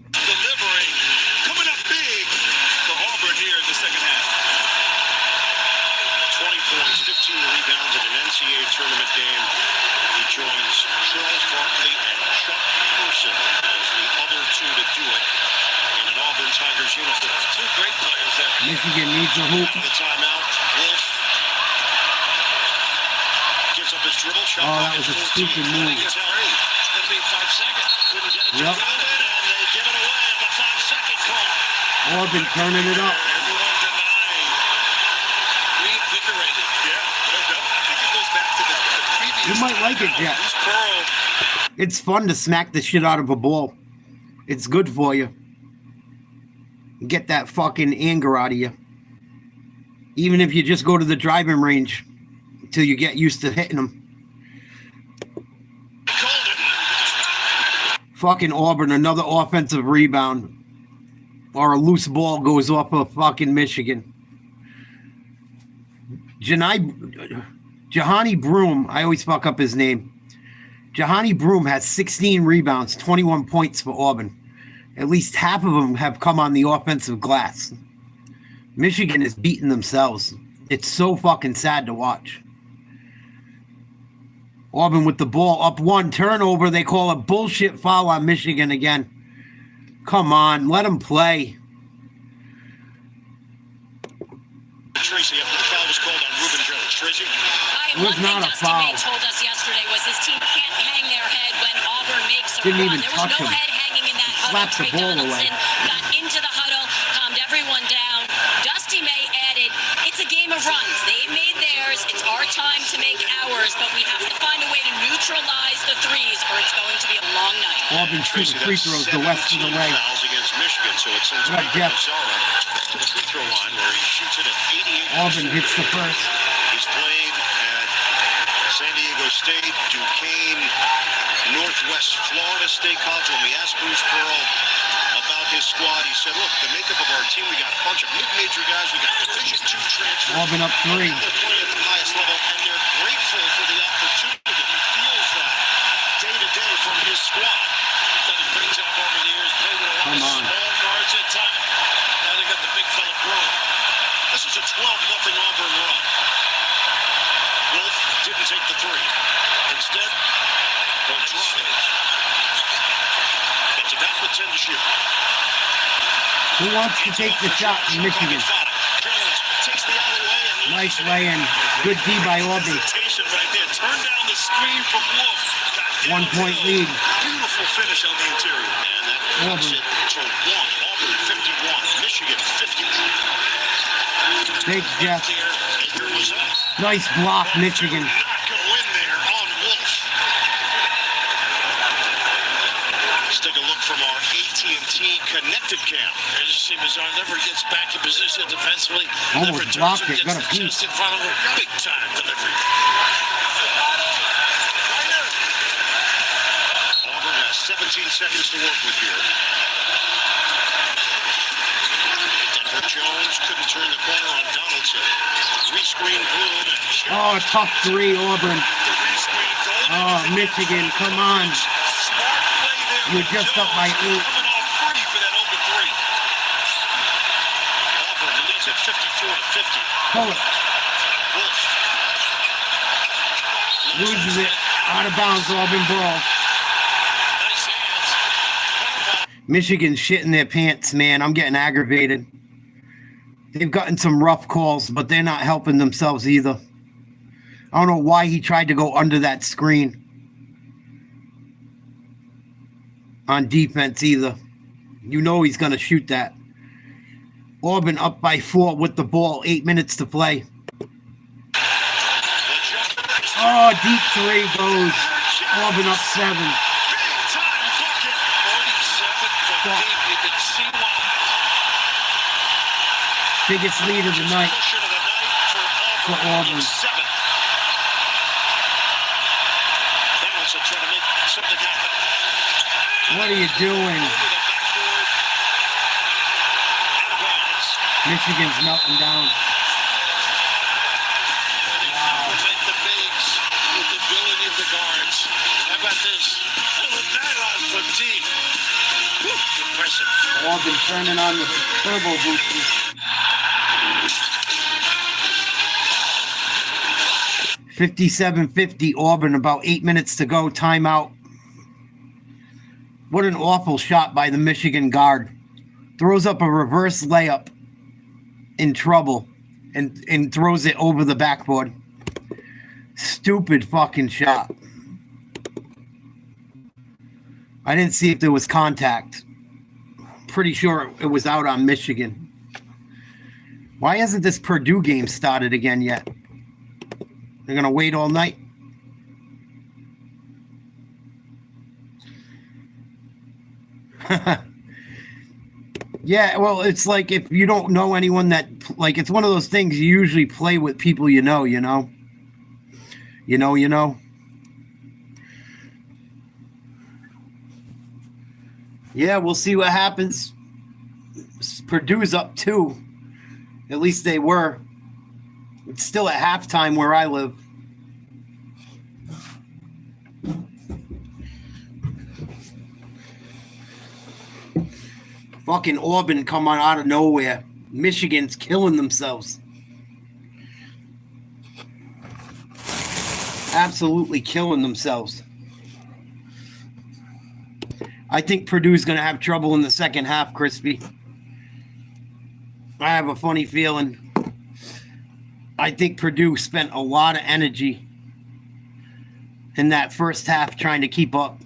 Delivering, coming up big for Auburn here in the second half. 20 points, 15 rebounds in an NCAA tournament game. He joins Charles Barkley and Chuck Person as the other two to do it in an Auburn Tigers uniform. Two great players there. Michigan needs a hoop. The timeout, Wolf gives up his dribble. Shot Oh, that was a stupid move. That's 5 seconds. Couldn't get it to Yep. Auburn, and they give it away on the 5-second call. Auburn turning it up. Everyone denying. Reinvigorated. Yeah, I think it goes back to the previous. You might like it, Jack. Bruce Pearl. It's fun to smack the shit out of a ball. It's good for you. Get that fucking anger out of you. Even if you just go to the driving range until you get used to hitting them. Fucking Auburn, another offensive rebound. Or a loose ball goes off of fucking Michigan. Jahani Broom, I always fuck up his name. Jahani Broom has 16 rebounds, 21 points for Auburn. At least half of them have come on the offensive glass. Michigan is beating themselves. It's so fucking sad to watch. Auburn with the ball up one, turnover. They call a bullshit foul on Michigan again. Come on, let them play. Tracy, after the foul was called on Reuben Jones. Tracy? One thing Dusty May told us yesterday was his team can't hang their head when Auburn makes a Didn't run. even There touch was no him. head hanging in that huddle. Slapped the Trey ball away. Donaldson got into the huddle, calmed everyone down. Dusty May added, it's a game of runs. They made theirs. It's our time to make ours, but we have to find a way to neutralize the threes or it's going to be a long night. Auburn shooting free throws the rest of the way. Fouls against Michigan, so it sends Right, Jeff. to the free throw line where he shoots it at 88%. Auburn hits the first. He's played at San Diego State, Duquesne, Northwest Florida State College. When we asked Bruce Pearl about his squad, he said, look, the makeup of our team, we got a bunch of mid-major guys, we got Division II transfers. Auburn up 3. They're playing at the highest level, and they're grateful for the opportunity. He feels that day to day from his squad. Done a great job over the years. Played with a lot Come of on. small guards at times. Now they got the big fella growing. This is a 12-0 Auburn run. Wolf didn't take the three. Instead, they'll drive it. Gets it back with 10 to shoot. Who wants to take the shot from Michigan? Jones takes the alleyway and Nice lay-in. Good D by Auburn. Hesitation right there. Turn down the screen from Wolf. Got 1 point lead. Beautiful finish on the interior. and that cuts it to 1. Auburn 51, Michigan 50. Thanks, Jeff. Baker was up. Nice block, Michigan. Not going to win there on Wolf. Let's take a look from our AT&T connected cam. There's a Simazar never gets back in position defensively. Almost Never turns blocked and it. gets Got a the piece. chest in front of him. Big time delivery. Auburn has 17 seconds to work with here. Denver Jones couldn't turn the corner on Donaldson. Three-screen Broom and shot. Oh, tough 3, Auburn. The rescreen goal. Oh, Michigan, come on. Smart play there. You're just up by 8. Coming off free for that open three. Auburn leads at 54-50. Pull it. Wolf Loses it. Out of bounds, Auburn ball. Nice hands. Michigan's shitting their pants, man. I'm getting aggravated. They've gotten some rough calls, but they're not helping themselves either. I don't know why he tried to go under that screen on defense either. You know he's going to shoot that. Auburn up by 4 with the ball. 8 minutes to play. Oh, deep 3 goes. Auburn up 7. Big time bucket. 47 from deep. You can see why. Biggest lead of the night pushing of the night for Auburn. 7. Donaldson trying to make something happen. What are you doing? Michigan's melting down. The bigs with the ability of the guards. How about this? Nylon from deep. Impressive. Auburn turning on the turbo boosters. 57-50 Auburn, about 8 minutes to go, timeout. What an awful shot by the Michigan guard. Throws up a reverse layup in trouble and throws it over the backboard. Stupid fucking shot. I didn't see if there was contact. Pretty sure it was out on Michigan. Why hasn't this Purdue game started again yet? They're going to wait all night? Yeah, well, it's like if you don't know anyone that, like, it's one of those things you usually play with people you know. Yeah, we'll see what happens. Purdue's up 2. At least they were. It's still at halftime where I live. Fucking Auburn come on out of nowhere. Michigan's killing themselves. Absolutely killing themselves. I think Purdue's going to have trouble in the second half, Crispy. I have a funny feeling. I think Purdue spent a lot of energy in that first half trying to keep up.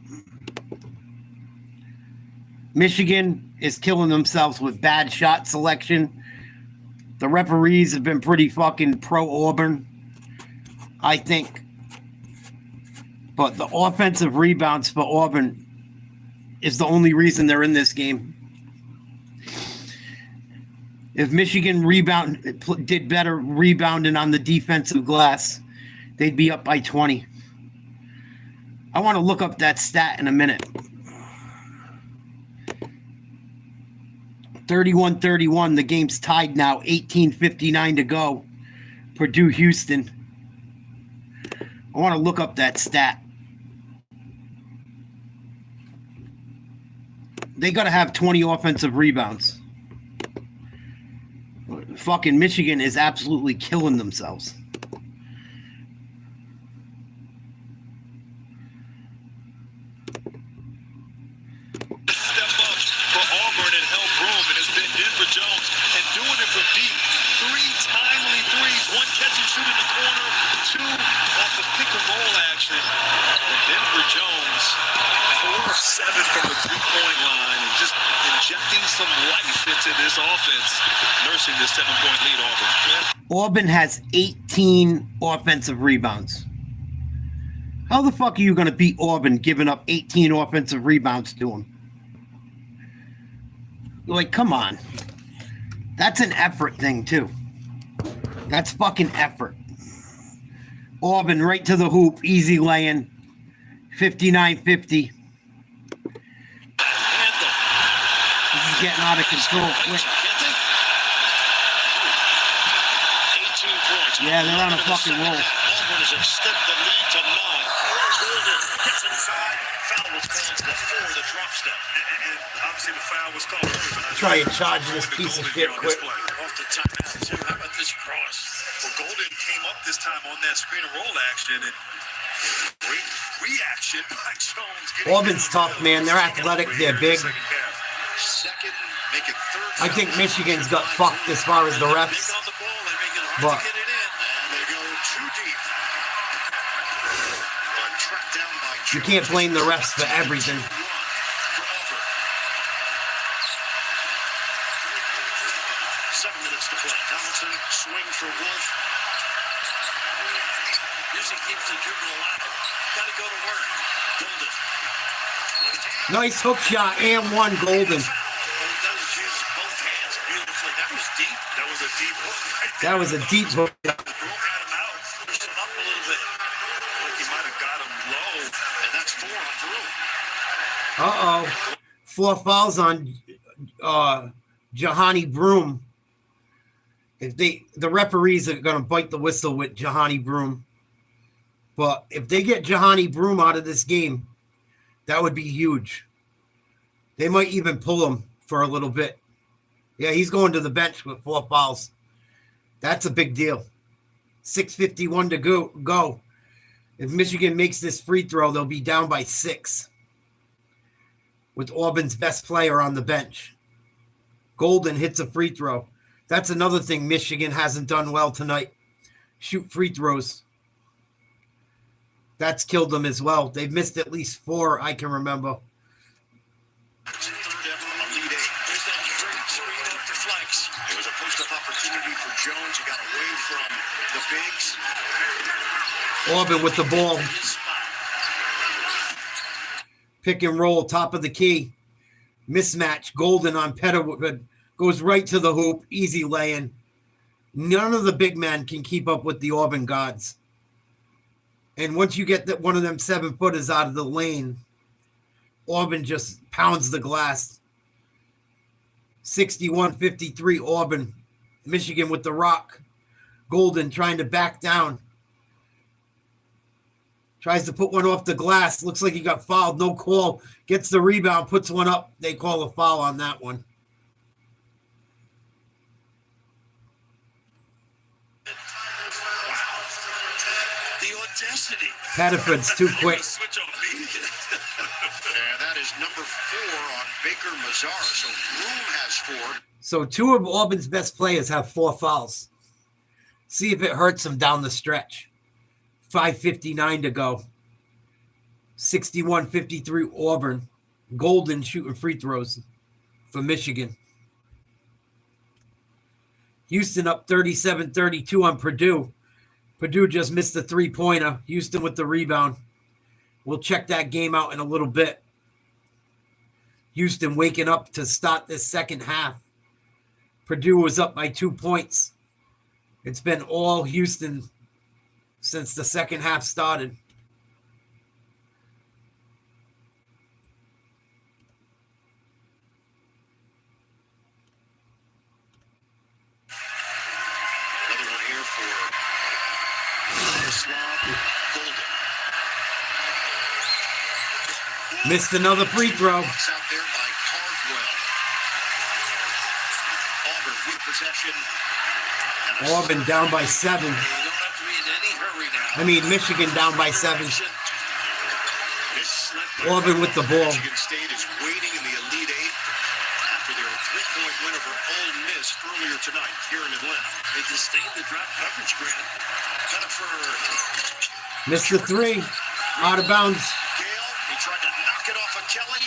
Michigan is killing themselves with bad shot selection. The referees have been pretty fucking pro-Auburn, I think. But the offensive rebounds for Auburn is the only reason they're in this game. If Michigan did better rebounding on the defensive glass, they'd be up by 20. I want to look up that stat in a minute. 31-31. The game's tied now. 18:59 to go. Purdue, Houston. I want to look up that stat. They got to have 20 offensive rebounds. Fucking Michigan is absolutely killing themselves. Step up for Auburn and help room, and it's been Denver Jones and doing it from deep. 3 timely threes, 1 catch and shoot in the corner, 2 off the pick and roll action. And Denver Jones, 4 of 7 from the 3-point line, and just injecting some life into this offense, nursing this 7-point lead. Auburn has 18 offensive rebounds. How the fuck are you going to beat Auburn giving up 18 offensive rebounds to them? Like, come on. That's an effort thing, too. That's fucking effort. Auburn right to the hoop. Easy laying. 59-50. This is getting out of control quick. Yeah, they're on a fucking roll. Auburn has extended the lead to 9. Golden gets inside. Foul was called before the drop step. And obviously the foul was called early. Try and charge this piece of shit quick. Off the timeout, too. How about this cross? Well, Golden came up this time on that screen and roll action. And great reaction by Jones. Auburn's tough, man. They're athletic. They're big. Second, make it third. I think Michigan's got fucked as far as the refs. But you can't blame the refs for everything. 7 minutes to play. Donaldson swing for Wolf. Usually keeps the dribble alive. Got to go to work. Golden. Nice hook shot and one, Golden. That was a deep hook. Uh-oh. 4 fouls on Jahani Broom. The referees are going to bite the whistle with Jahani Broom. But if they get Jahani Broom out of this game, that would be huge. They might even pull him for a little bit. Yeah, he's going to the bench with 4 fouls. That's a big deal. 6:51 to go. If Michigan makes this free throw, they'll be down by 6 with Auburn's best player on the bench. Golden hits a free throw. That's another thing Michigan hasn't done well tonight. Shoot free throws. That's killed them as well. They've missed at least 4, I can remember. It was a post-up opportunity for Jones. He got away from the bigs. Auburn with the ball. Pick and roll, top of the key. Mismatch. Golden on Petterwood. Goes right to the hoop. Easy lay-in. None of the big men can keep up with the Auburn guards. And once you get one of them 7-footers out of the lane, Auburn just pounds the glass. 61-53 Auburn. Michigan with the rock. Golden trying to back down. Tries to put one off the glass. Looks like he got fouled. No call. Gets the rebound. Puts one up. They call a foul on that one. The audacity. Pettiford's too quick. And that is number 4 on Baker Mazar. So Broom has 4. So 2 of Auburn's best players have 4 fouls. See if it hurts them down the stretch. 5:59 to go. 61-53 Auburn. Golden shooting free throws for Michigan. Houston up 37-32 on Purdue. Purdue just missed the 3-pointer. Houston with the rebound. We'll check that game out in a little bit. Houston waking up to start this second half. Purdue was up by 2 points. It's been all Houston since the second half started. Another one here for Golden. Missed another free throw. Out there by Cardwell. Auburn with possession. Auburn down by 7. They don't have to be in any hurry now. I mean, Michigan down by 7. Auburn with the ball. Michigan State is waiting in the Elite Eight after their 3-point win over Ole Miss earlier tonight here in Atlanta. They just stayed the drop coverage, Grant. Missed the 3. Out of bounds. Gale, he tried to knock it off of Kelly.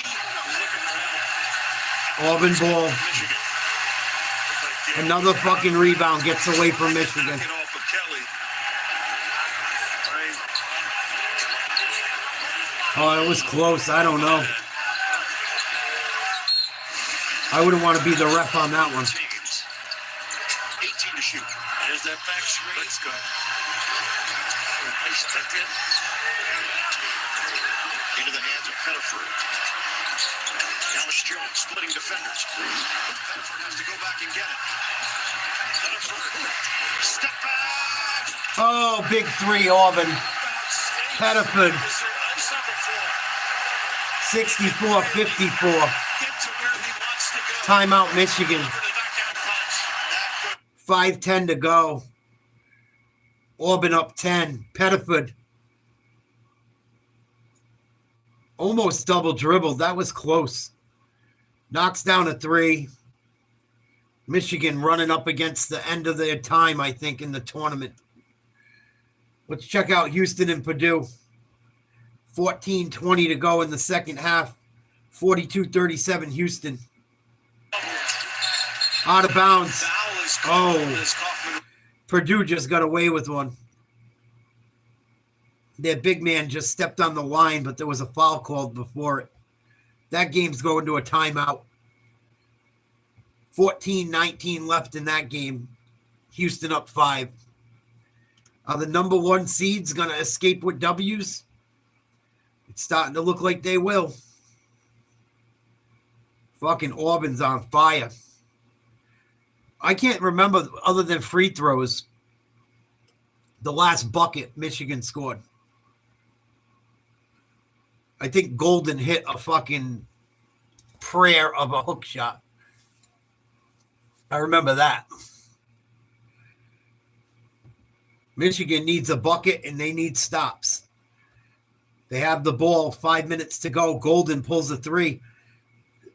Auburn ball. Another fucking rebound gets away from Michigan. Oh, it was close. I don't know. I wouldn't want to be the ref on that one. 18 to shoot. There's that back screen. Let's go. Nice tuck in. Into the hands of Pettiford. Dallas Jones splitting defenders. Pettiford has to go back and get it. Pettiford. Step back. Oh, big 3, Auburn. Pettiford. 64-54. Timeout, Michigan. 5:10 to go. Auburn up 10. Pettiford. Almost double dribbled. That was close. Knocks down a 3. Michigan running up against the end of their time, I think, in the tournament. Let's check out Houston and Purdue. 14:20 to go in the second half. 42-37 Houston. Out of bounds. Oh. Purdue just got away with one. Their big man just stepped on the line, but there was a foul called before it. That game's going to a timeout. 14-19 left in that game. Houston up 5. Are the number 1 seeds going to escape with W's? It's starting to look like they will. Fucking Auburn's on fire. I can't remember, other than free throws, the last bucket Michigan scored. I think Golden hit a fucking prayer of a hook shot. I remember that. Michigan needs a bucket and they need stops. They have the ball, 5 minutes to go. Golden pulls a three.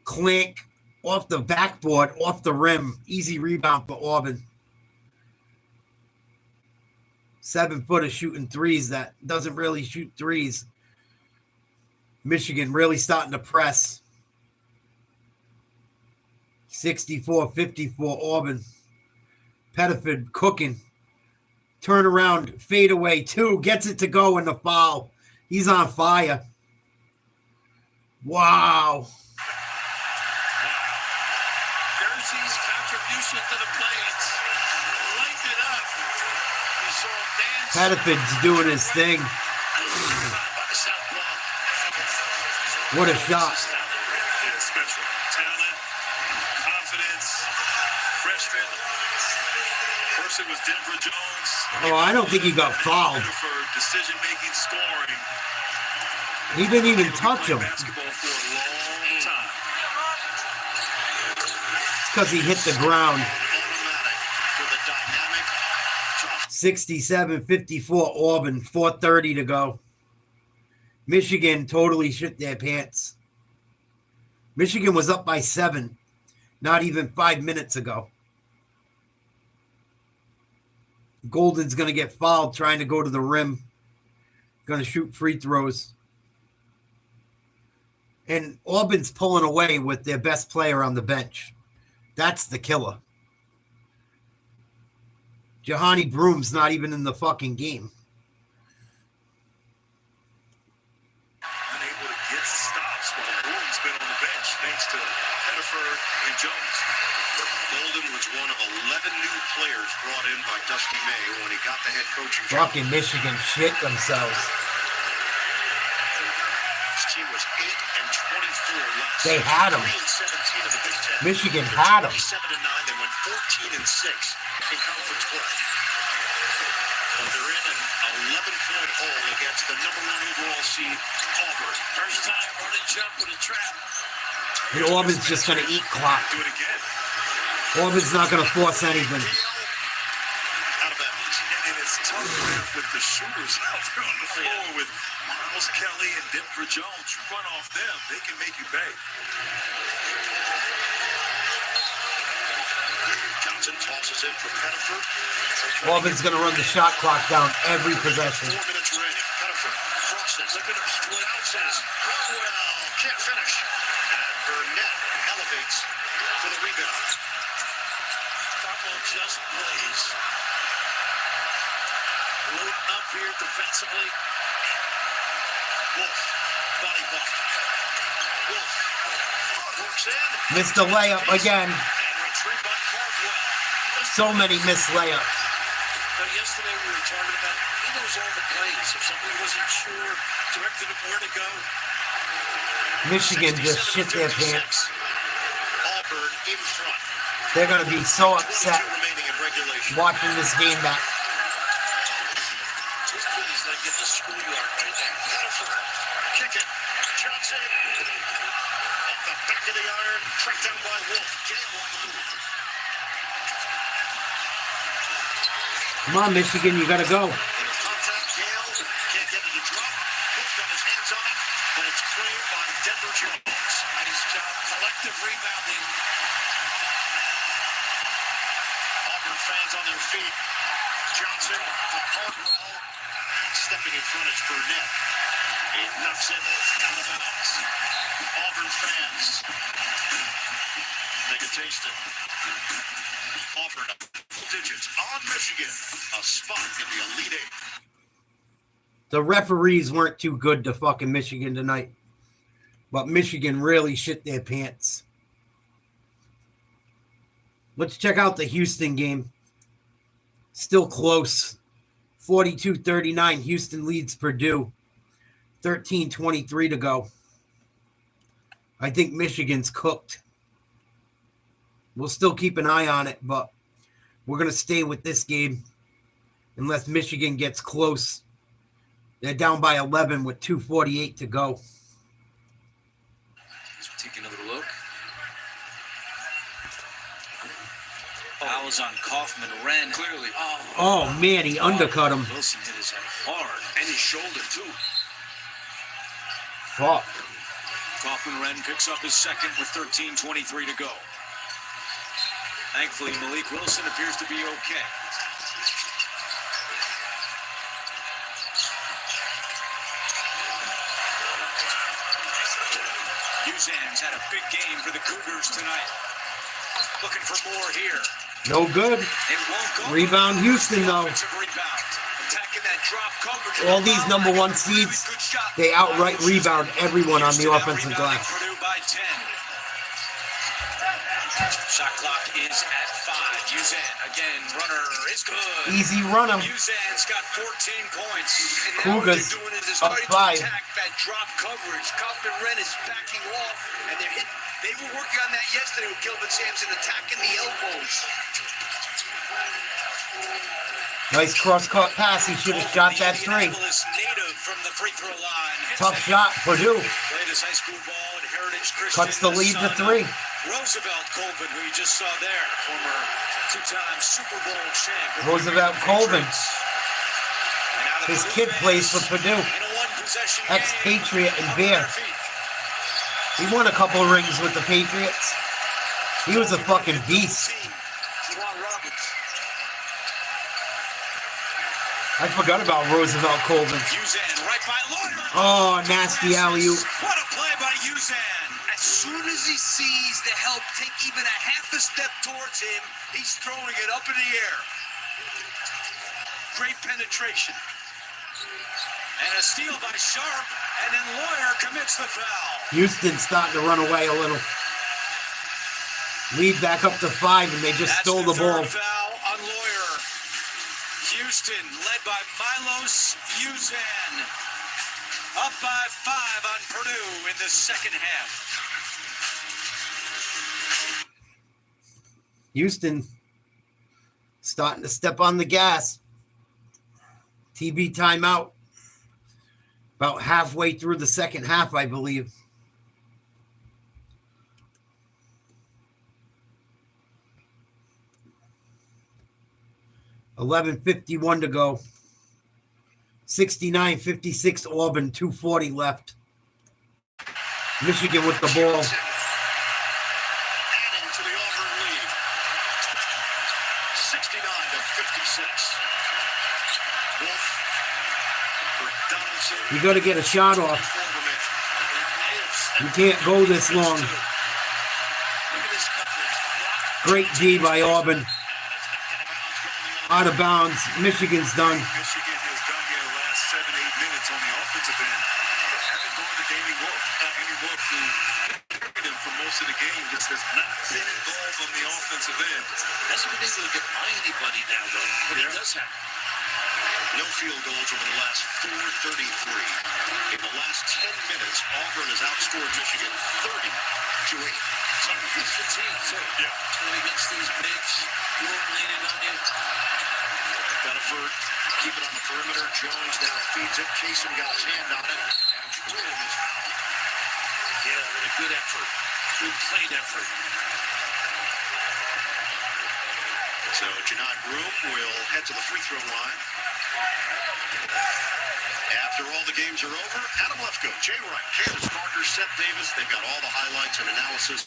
Clank off the backboard, off the rim. Easy rebound for Auburn. 7-footer shooting threes that doesn't really shoot threes. Michigan really starting to press. 64-54 Auburn. Pettiford cooking. Turnaround, fadeaway, 2. Gets it to go in the foul. He's on fire. Wow. Jersey's contribution to the play. It's lighten it up. We saw Pettiford's doing his thing. What a shot. Yeah, special talent, confidence, freshman. First it was Denver Jones. Oh, I don't think he got fouled. For decision-making, scoring. He didn't even touch him. Basketball for a long time. It's because he hit the ground. 67-54 Auburn, 4:30 to go. Michigan totally shit their pants. Michigan was up by 7, not even 5 minutes ago. Golden's going to get fouled trying to go to the rim. Going to shoot free throws. And Auburn's pulling away with their best player on the bench. That's the killer. Jahani Broom's not even in the fucking game. Unable to get stops while Broom's been on the bench thanks to Pettiford and Jones. Golden was one of 11 new players brought in by Dusty May when he got the head coaching job. Fucking Michigan shit themselves. His team was 8-24 last They had him. 3-17 of the Big Ten. Michigan had him. 27-9, they went 14-6 in conference play. But they're in an 11-point hole against the number 1 overall seed, Auburn. First time running jump with a trap. And Auburn's just going to eat clock. Do it again. Auburn's not going to force anything. Out of bounds. And it's tough with the shooters out there on the floor with Miles Kelly and Denver Jones. You run off them, they can make you pay. Johnson tosses in for Pettiford. Auburn's going to run the shot clock down every possession. 4 minutes remaining. Pettiford crosses. Look at him split out. Says, well, can't finish. And Burnett elevates for the rebound. Carmel just plays. Loading up here defensively. Wolf, body buck. Wolf works in. Missed the layup again. And retrieved by Cardwell. So many missed layups. Now, yesterday we were talking about he knows all the plays. If somebody wasn't sure, directed him where to go. Michigan just shit their 57-56. pants. Auburn in front. They're going to be so upset 22 remaining in regulation. watching this game back. This kid is like in the schoolyard right there. Pettiford, kick it. Johnson off the back of the iron, tracked down by Wolf. Gale on the move. Come on, Michigan, you got to go. In contact, Gale can't get it to drop. Wolf got his hands on it, but it's cleared by Denver Jones. Nice job, collective rebounding. Auburn fans on their feet. Johnson for Cardwell. Stepping in front is Burnett. He knocks it out of bounds. Auburn fans. They can taste it. Auburn up double digits on Michigan. A spot in the Elite Eight. The referees weren't too good to fucking Michigan tonight. But Michigan really shit their pants. Let's check out the Houston game. Still close. 42-39. Houston leads Purdue. 13-23 to go. I think Michigan's cooked. We'll still keep an eye on it, but we're going to stay with this game unless Michigan gets close. They're down by 11 with 2:48 to go. Let's take another look. Fouls on Kaufman. Wren clearly. Oh, man, he undercut him. Wilson hit his head hard and his shoulder, too. Fuck. Kaufman-Wren picks up his second with 13:23 to go. Thankfully, Malik Wilson appears to be okay. Uzan's had a big game for the Cougars tonight. Looking for more here. No good. It won't go. Rebound Houston, though. Offensive rebound. Attacking that drop coverage. All these number one seeds, they outright rebound everyone on the offensive glass. Purdue by 10. Shot clock is at 5. Uzan again. Runner is good. Easy runner. Uzan's got 14 points. And now Cougars what they're doing is up starting 5. to attack that drop coverage. Kaufman-Wren is backing off, and they're hitting. They were working on that yesterday with Gilbert Sampson attacking the elbows. Nice cross-court pass. He should have shot that three. Native from the free throw line. Tough shot, Purdue. Played his high school ball at Heritage Christian. Cuts the lead to 3. Roosevelt Colvin, who you just saw there, former two-time Super Bowl champ. Roosevelt Colvin. His kid plays for Purdue. Ex-Patriot and Bear. He won a couple rings with the Patriots. He was a fucking beast. I forgot about Roosevelt Colvin. Oh, nasty alley-oop. What a play by Uzan. As soon as he sees the help take even a half a step towards him, he's throwing it up in the air. Great penetration. And a steal by Sharp, and then Lawyer commits the foul. Houston's starting to run away a little. Lead back up to 5, and they just stole the ball. Foul on Lawyer. Houston led by Milos Uzan. Up by 5 on Purdue in the second half. Houston starting to step on the gas. TB timeout. About halfway through the second half, I believe. $11:51 to go. 69-56 Auburn, 2:40 left. Michigan with the ball. Adding to the Auburn lead. 69-56. Wolf for Donaldson. You got to get a shot off. You can't go this long. Great D by Auburn. Out of bounds. Michigan's done. Michigan has done here the last 7-8 minutes on the offensive end. They haven't gone to Danny Wolf. Danny Wolf, who carried him for most of the game, just has not been involved on the offensive end. Hasn't been able to get by anybody now, though. But he does have no field goals over the last 4:33. In the last 10 minutes, Auburn has outscored Michigan 30-8. Some of his fatigue, too. Yeah. When against these bigs, you won't lean in on you. Bedford, keep it on the perimeter. Jones now feeds it. Casey got his hand on it. Yeah, but a good effort. Good played effort. So Janai Broom will head to the free throw line. After all the games are over, Adam Lefkoe, Jay Wright, Candace Parker, Seth Davis, they've got all the highlights and analysis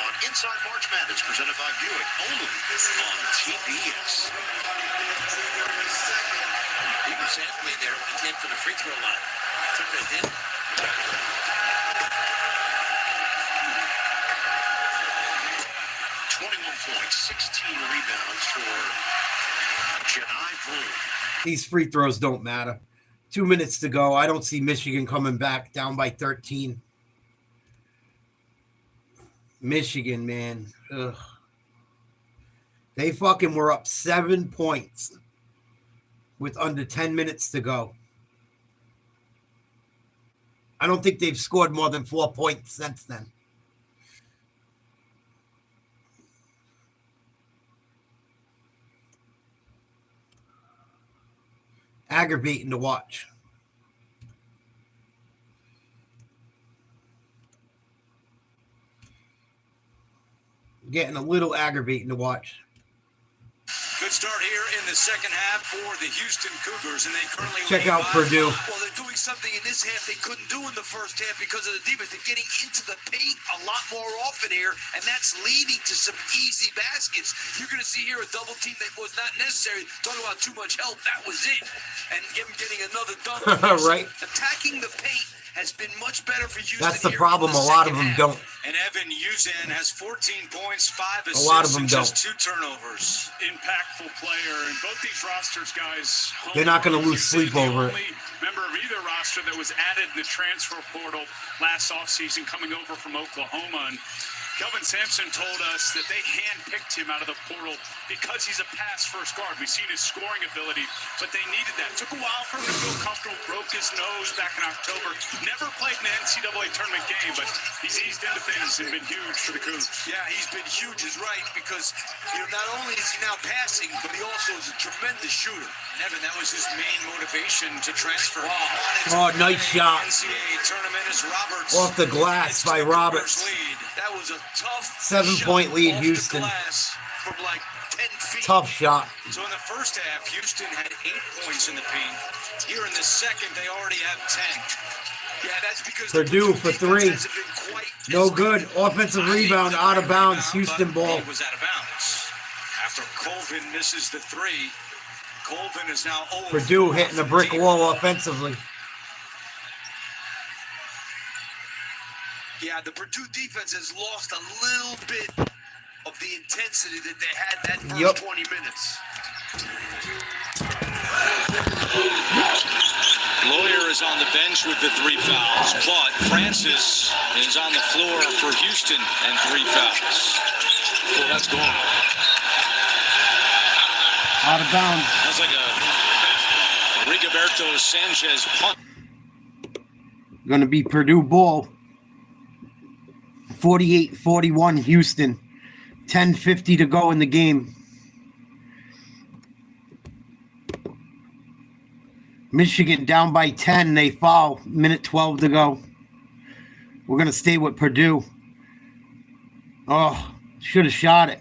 on Inside March Madness, presented by Buick, only on TBS. He was halfway there when he came to the free throw line. Took a hit. 21 points, 16 rebounds for Janai Broom. These free throws don't matter. 2 minutes to go. I don't see Michigan coming back down by 13. Michigan, man. Ugh. They fucking were up 7 points with under 10 minutes to go. I don't think they've scored more than 4 points since then. aggravating to watch. Getting a little aggravating to watch. Good start here in the second half for the Houston Cougars, and they currently Check out Purdue. Well, they're doing something in this half they couldn't do in the first half because of the defense. They're getting into the paint a lot more often here, and that's leading to some easy baskets. You're going to see here a double team that was not necessary. Talking about too much help, that was it. And getting another dunk. Right. Attacking the paint has been much better for Houston. That's the problem. A lot of them don't. And Evan Uzan has 14 points, 5 assists, a lot of them and just don't. 2 turnovers. Impactful player, and both these rosters, guys. They're not going to lose sleep over it. Only member of either roster that was added in the transfer portal last offseason, coming over from Oklahoma. And Kelvin Sampson told us that they handpicked him out of the portal because he's a pass-first guard. We've seen his scoring ability, but they needed that. Took a while for him to feel comfortable. Broke his nose back in October. Never played in an NCAA tournament game, but he's eased into things and been huge for the Cougs. Yeah, he's been huge, is right, because not only is he now passing, but he also is a tremendous shooter. And Evan, that was his main motivation to transfer. Oh, nice shot. NCAA tournament is Roberts. Off the glass by Roberts. Lead. That was a tough 7-point lead, Houston. From like 10 feet. Tough shot. So in the first half, Houston had 8 points in the paint. Here in the second, they already have 10. Yeah, that's because Purdue for 3. No good. Offensive rebound out of bounds. Houston ball. He was out of bounds. After Colvin misses the 3, Colvin is now 0. Purdue hitting a brick wall offensively. Yeah, the Purdue defense has lost a little bit of the intensity that they had that first 20 minutes. Lawyer is on the bench with the 3 fouls, but Francis is on the floor for Houston and 3 fouls. Well, that's gone. Out of bounds. That's like a Rigoberto Sanchez punt. Going to be Purdue ball. 48-41 Houston. 10:50 to go in the game. Michigan down by 10. They foul. Minute 12 to go. We're going to stay with Purdue. Oh, should have shot it.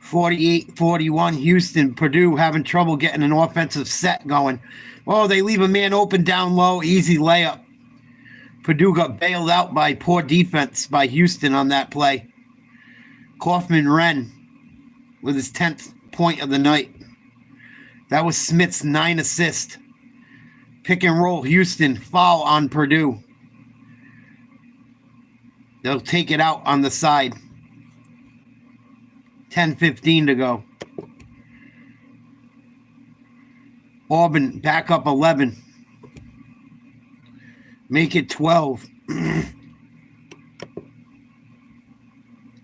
48-41 Houston. Purdue having trouble getting an offensive set going. Oh, they leave a man open down low. Easy layup. Purdue got bailed out by poor defense by Houston on that play. Kaufman-Wren with his 10th point of the night. That was Smith's 9 assist. Pick and roll Houston. Foul on Purdue. They'll take it out on the side. 10:15 to go. Auburn back up 11. Make it 12.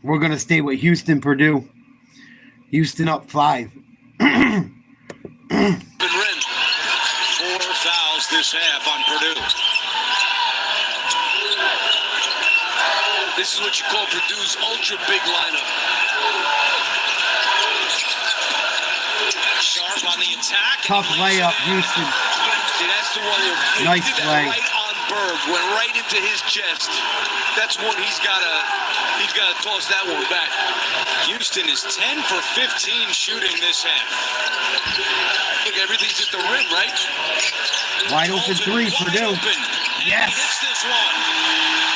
We're going to stay with Houston, Purdue. Houston up 5. 4 fouls this half on Purdue. This is what you call Purdue's ultra big lineup. Sharp on the attack. Tough layup, Houston. See, that's the one that Nice did that play. right on Berg, went right into his chest. That's one he's got to toss that one back. Houston is 10 for 15 shooting this half. Look, everything's at the rim, right? Wide open 3, Purdue. Yes. Hits this one.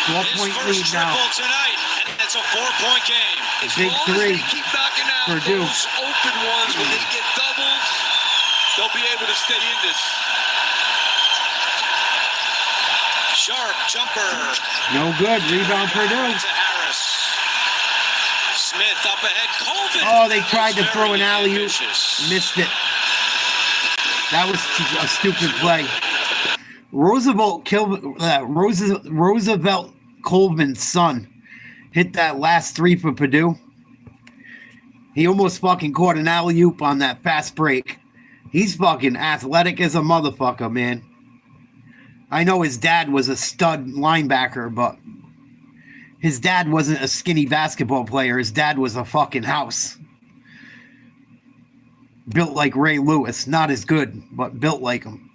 4-point His lead first now. triple tonight, and that's a 4-point game. Big 3. Keep knocking out Purdue. those open ones when they get doubled. They'll be able to stay in this. Sharp jumper. No good. Rebound Purdue. To Harris. Smith up ahead. Colvin. Oh, they tried to throw an Very alley-oop. ambitious. Missed it. That was a stupid play. Roosevelt Colvin's son hit that last 3 for Purdue. He almost fucking caught an alley-oop on that fast break. He's fucking athletic as a motherfucker, man. I know his dad was a stud linebacker, but his dad wasn't a skinny basketball player. His dad was a fucking house. built like Ray Lewis. Not as good, but built like him.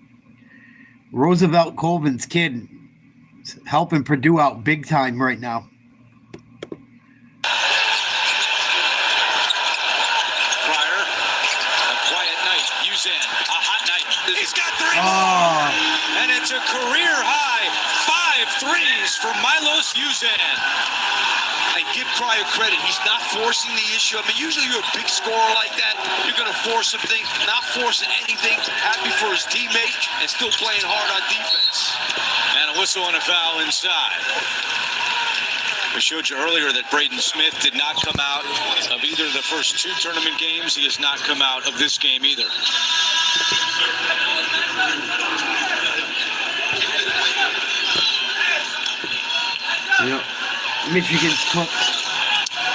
Roosevelt Colvin's kid is helping Purdue out big time right now. Pryor, a quiet night. Uzan, a hot night. He's got 3 more. Oh, And it's a career high 5 threes for Milos Uzan. And give Pryor credit. He's not forcing the issue. I mean, usually you're a big scorer like that. You're going to force some things. Not forcing anything. Happy for his teammate and still playing hard on defense. And a whistle and a foul inside. We showed you earlier that Braden Smith did not come out of either of the first 2 tournament games. He has not come out of this game either. yep. Michigan's took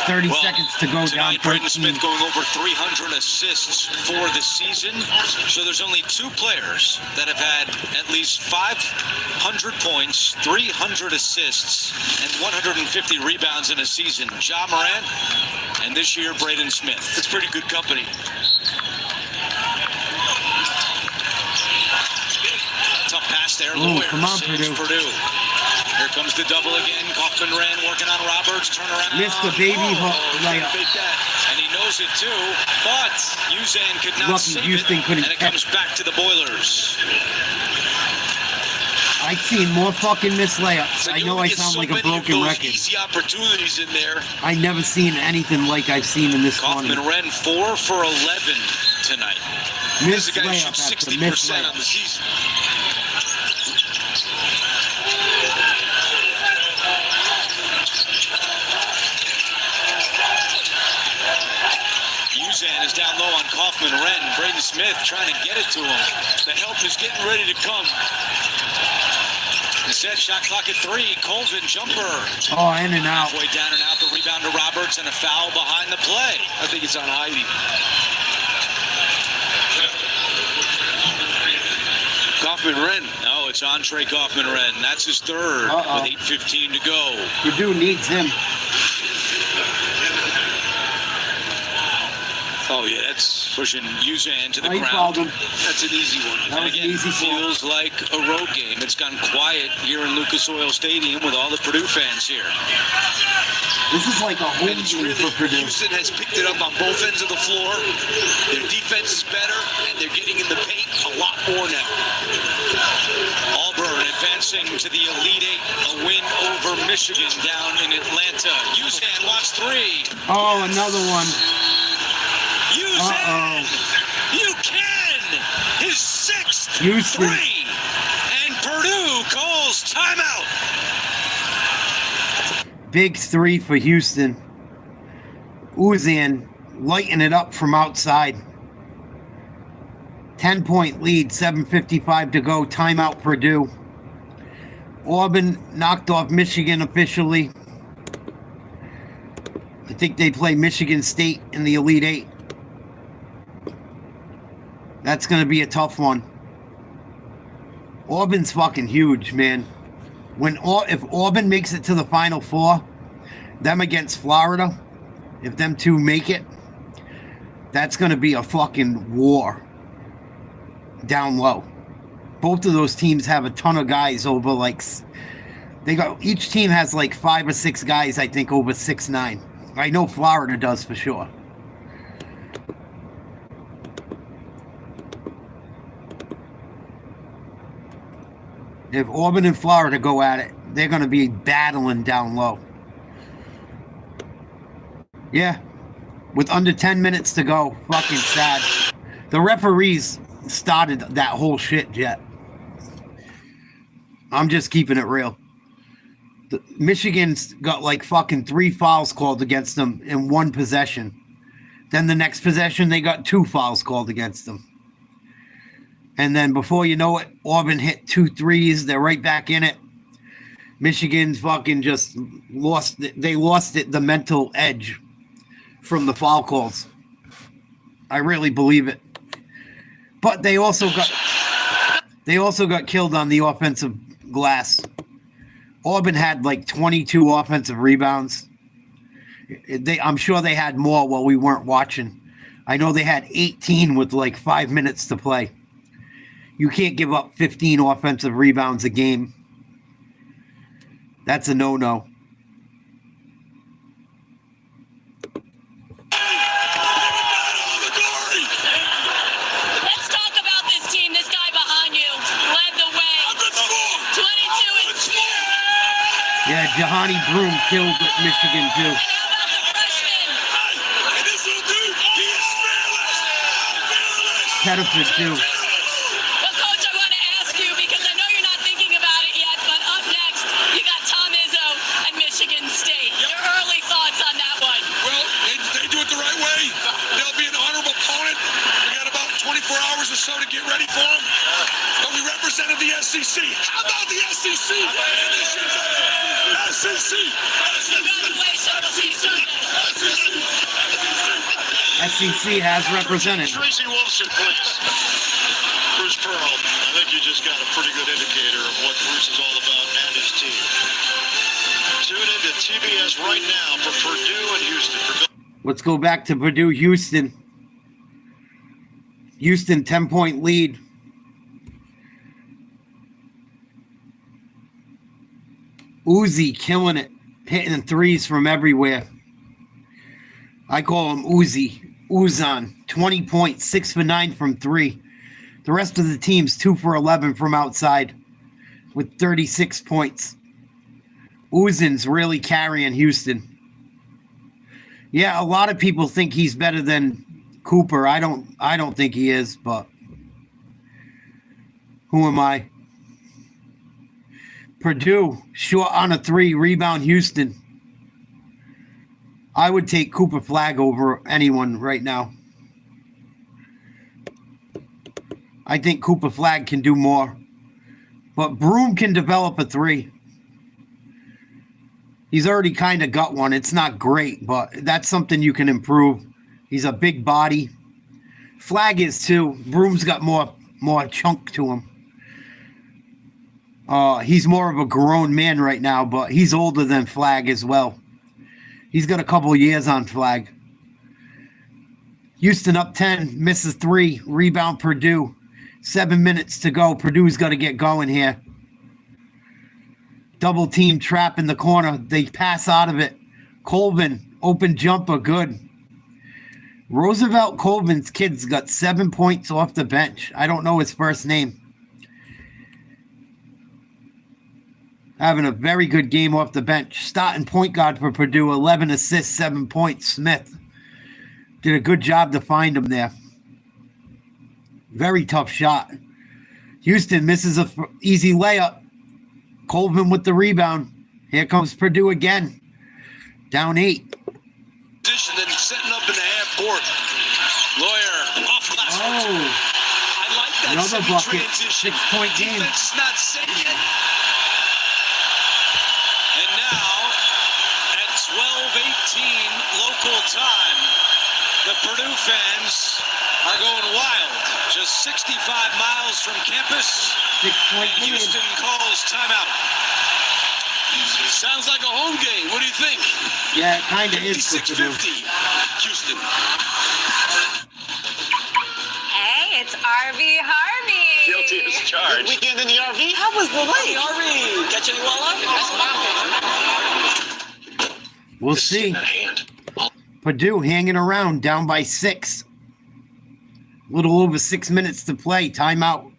30 seconds to go down. Tonight, Braden Smith going over 300 assists for the season. So there's only 2 players that have had at least 500 points, 300 assists, and 150 rebounds in a season. Ja Morant, and this year, Braden Smith. It's pretty good company. Tough pass there. Ooh, Lawyer come on, saves Purdue. Here comes the double again. Kaufman-Renn working on Roberts. Turnaround. Missed the baby hook layup. And he knows it too. But Uzan could not Lucky save Houston it. couldn't And it catch comes back to the Boilers. I've seen more fucking missed layups. So I you know only I get sound so like a many of broken those record. easy opportunities in there. I never seen anything like I've seen in this tournament. Kaufman-Renn 4 for 11 tonight. Missed This guy layup shoots after missed 60% on layup. the season. Uzan is down low on Kaufman-Renn. Braden Smith trying to get it to him. The help is getting ready to come. The set shot clock at 3. Colvin jumper. Oh, in and out. Halfway down and out. The rebound to Roberts and a foul behind the play. I think it's on Heidi. Kaufman-Renn. No, it's Andre Kaufman-Renn. That's his third with 8:15 to go. Purdue needs him. Oh, yeah, that's pushing Uzan to the He fouled ground. him. That's an easy one. That And was an again, easy foul. feels like a road game. It's gone quiet here in Lucas Oil Stadium with all the Purdue fans here. This is like a home And it's game really, for Purdue. Houston has picked it up on both ends of the floor. Their defense is better, and they're getting in the paint a lot more now. Auburn advancing to the Elite Eight, a win over Michigan down in Atlanta. Uzan wants 3. Oh, another one. Uzan! You can! His 6th Houston. 3! And Purdue calls timeout! Big 3 for Houston. Uzan lighting it up from outside. 10-point lead, 7:55 to go. Timeout Purdue. Auburn knocked off Michigan officially. I think they play Michigan State in the Elite Eight. That's going to be a tough one. Auburn's fucking huge, man. If Auburn makes it to the Final Four, them against Florida, if them two make it, that's going to be a fucking war down low. Both of those teams have a ton of guys over each team has like 5 or 6 guys, I think, over 6'9". I know Florida does for sure. If Auburn and Florida go at it, they're going to be battling down low. Yeah. With under 10 minutes to go. Fucking sad. The referees started that whole shit, Jet. I'm just keeping it real. Michigan's got like fucking 3 fouls called against them in one possession. Then the next possession, they got 2 fouls called against them. And then before you know it, Auburn hit 2 threes. They're right back in it. Michigan's fucking just lost. They lost it, the mental edge from the foul calls. I really believe it. But they also got killed on the offensive glass. Auburn had like 22 offensive rebounds. I'm sure they had more while we weren't watching. I know they had 18 with like 5 minutes to play. You can't give up 15 offensive rebounds a game. That's a no-no. Let's talk about this team. This guy behind you led the way. 22 and 2. Yeah, Jahani Broom killed Michigan too. And how about the freshman? Pettiford too. Well, Coach, I want to ask you because I know you're not thinking about it yet, but up next, you got Tom Izzo and Michigan State. Your early thoughts on that one? Well, they do it the right way. They'll be an honorable opponent. We got about 24 hours or so to get ready for them. But we represented the SEC. How about the SEC? SEC. Congratulations. We'll see you Sunday. SEC has represented. Tracy Wilson, please. Bruce Pearl. I think you just got a pretty good indicator of what Bruce is all about and his team. Tune into TBS right now for Purdue and Houston. Let's go back to Purdue, Houston. Houston, 10-point lead. Uzi killing it, hitting threes from everywhere. I call him Uzi. Uzan, 20 points, 6 for 9 from 3. The rest of the team's 2 for 11 from outside with 36 points. Uzan's really carrying Houston. Yeah, a lot of people think he's better than Cooper. I don't think he is, but who am I? Purdue, short on a 3, rebound Houston. I would take Cooper Flagg over anyone right now. I think Cooper Flagg can do more. But Broom can develop a 3. He's already kind of got one. It's not great, but that's something you can improve. He's a big body. Flagg is too. Broom's got more chunk to him. He's more of a grown man right now, but he's older than Flagg as well. He's got a couple of years on Flagg. Houston up 10, misses 3, rebound Purdue. 7 minutes to go. Purdue's got to get going here. Double team trap in the corner. They pass out of it. Colvin, open jumper, good. Roosevelt Colvin's kid's got 7 points off the bench. I don't know his first name. Having a very good game off the bench. Starting point guard for Purdue, 11 assists, 7 points. Smith did a good job to find him there. Very tough shot. Houston misses an easy layup. Colvin with the rebound. Here comes Purdue again. Down 8. Position then setting up in the half court. Lawyer off glass. Oh, I like that another bucket. transition. 6-point game. Defense is not set yet. And now at 12:18 local time, the Purdue fans are going wild. Just 65 miles from campus. 6-point game. Houston calls timeout. Sounds like a home game. What do you think? Yeah, it kind of is. 56-50. Houston. Hey, it's RV Harvey. Guilty as charged. Weekend in the RV? How was the lake? RV. Catch any walleye? That's my We'll see. Purdue hanging around, down by 6. A little over 6 minutes to play. Timeout.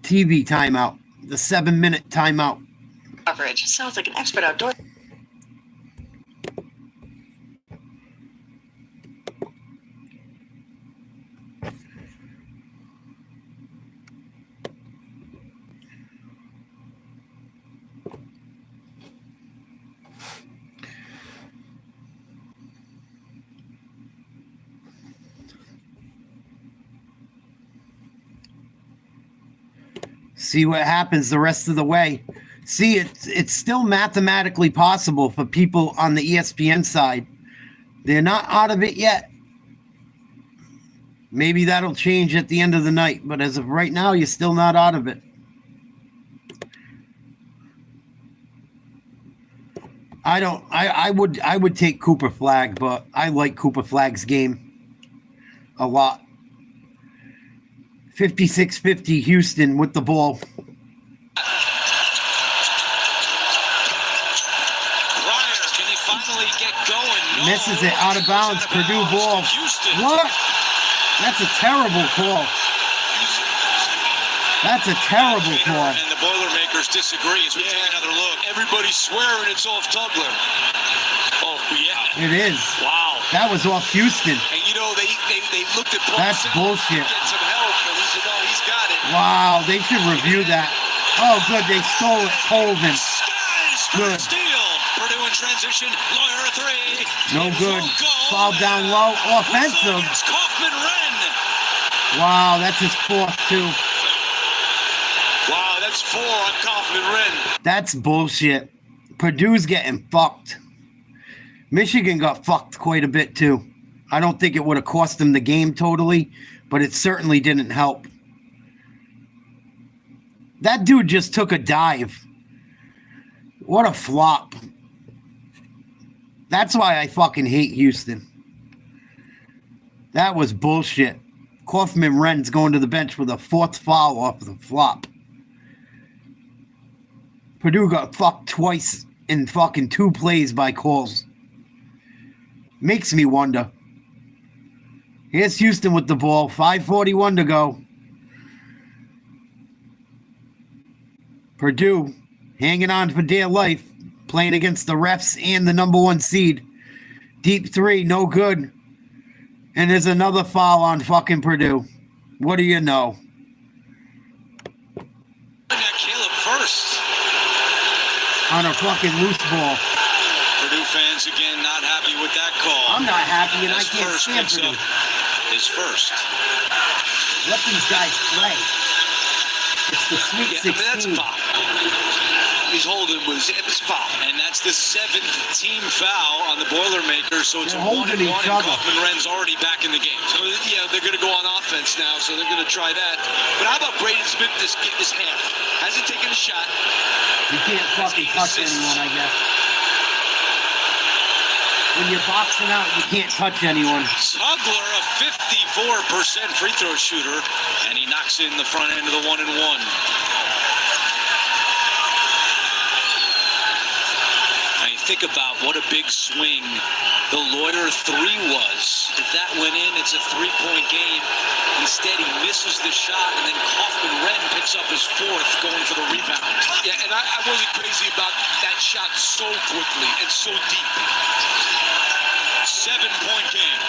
TV timeout. The 7-minute timeout. Coverage. Sounds like an expert outdoor. See what happens the rest of the way. See, it's still mathematically possible for people on the ESPN side. They're not out of it yet. Maybe that'll change at the end of the night, but as of right now, you're still not out of it. I would take Cooper Flagg, but I like Cooper Flagg's game a lot. 56-50 Houston with the ball. Can he finally get going? No. Misses it out of bounds. Purdue ball. What? That's a terrible call. That's a terrible call. And the Boilermakers disagree as we take another look. Everybody's swearing it's off Tugler. Oh, yeah. It is. Wow. That was off Houston. And you know, they looked at Paul That's bullshit. to get some help, and he said, no, he's got it. Wow, they should review that. Oh, good. They stole it. Colvin. Good. Steal. Purdue in transition. Lawyer a three. No good. Foul down low. Offensive. Kaufman-Renn. Wow, that's his fourth, too. Wow, that's 4 on Kaufman-Renn. That's bullshit. Purdue's getting fucked. Michigan got fucked quite a bit, too. I don't think it would have cost them the game totally, but it certainly didn't help. That dude just took a dive. What a flop. That's why I fucking hate Houston. That was bullshit. Kaufman-Renn's going to the bench with a 4th foul off the flop. Purdue got fucked twice in fucking 2 plays by calls. Makes me wonder. Here's Houston with the ball. 5:41 to go. Purdue hanging on for dear life, playing against the refs and the number 1 seed. Deep 3, no good. And there's another foul on fucking Purdue. What do you know? Caleb first. On a fucking loose ball. Purdue fans again not happy with that call. I'm not happy, and I His can't first stand picks Purdue. up his first. Let these guys play. It's the Sweet 16. That's a foul. His holding it was foul. And that's the 7th team foul on the Boilermakers, so it's They're a 1-1, holding and each other. Kaufman-Renn's already back in the game. So, yeah, they're going to go on offense now, so they're going to try that. But how about Braden Smith this half? Hasn't taken a shot. You can't fucking touch anyone, I guess. When you're boxing out, you can't touch anyone. Tugler, a 54% free throw shooter, and he knocks in the front end of the 1-1. Now you think about what a big swing the Lawyer 3 was. If that went in, it's a 3-point game. Instead, he misses the shot, and then Kaufman-Renn picks up his 4th, going for the rebound. Yeah, and I wasn't crazy about that shot so quickly and so deep. 7-point game.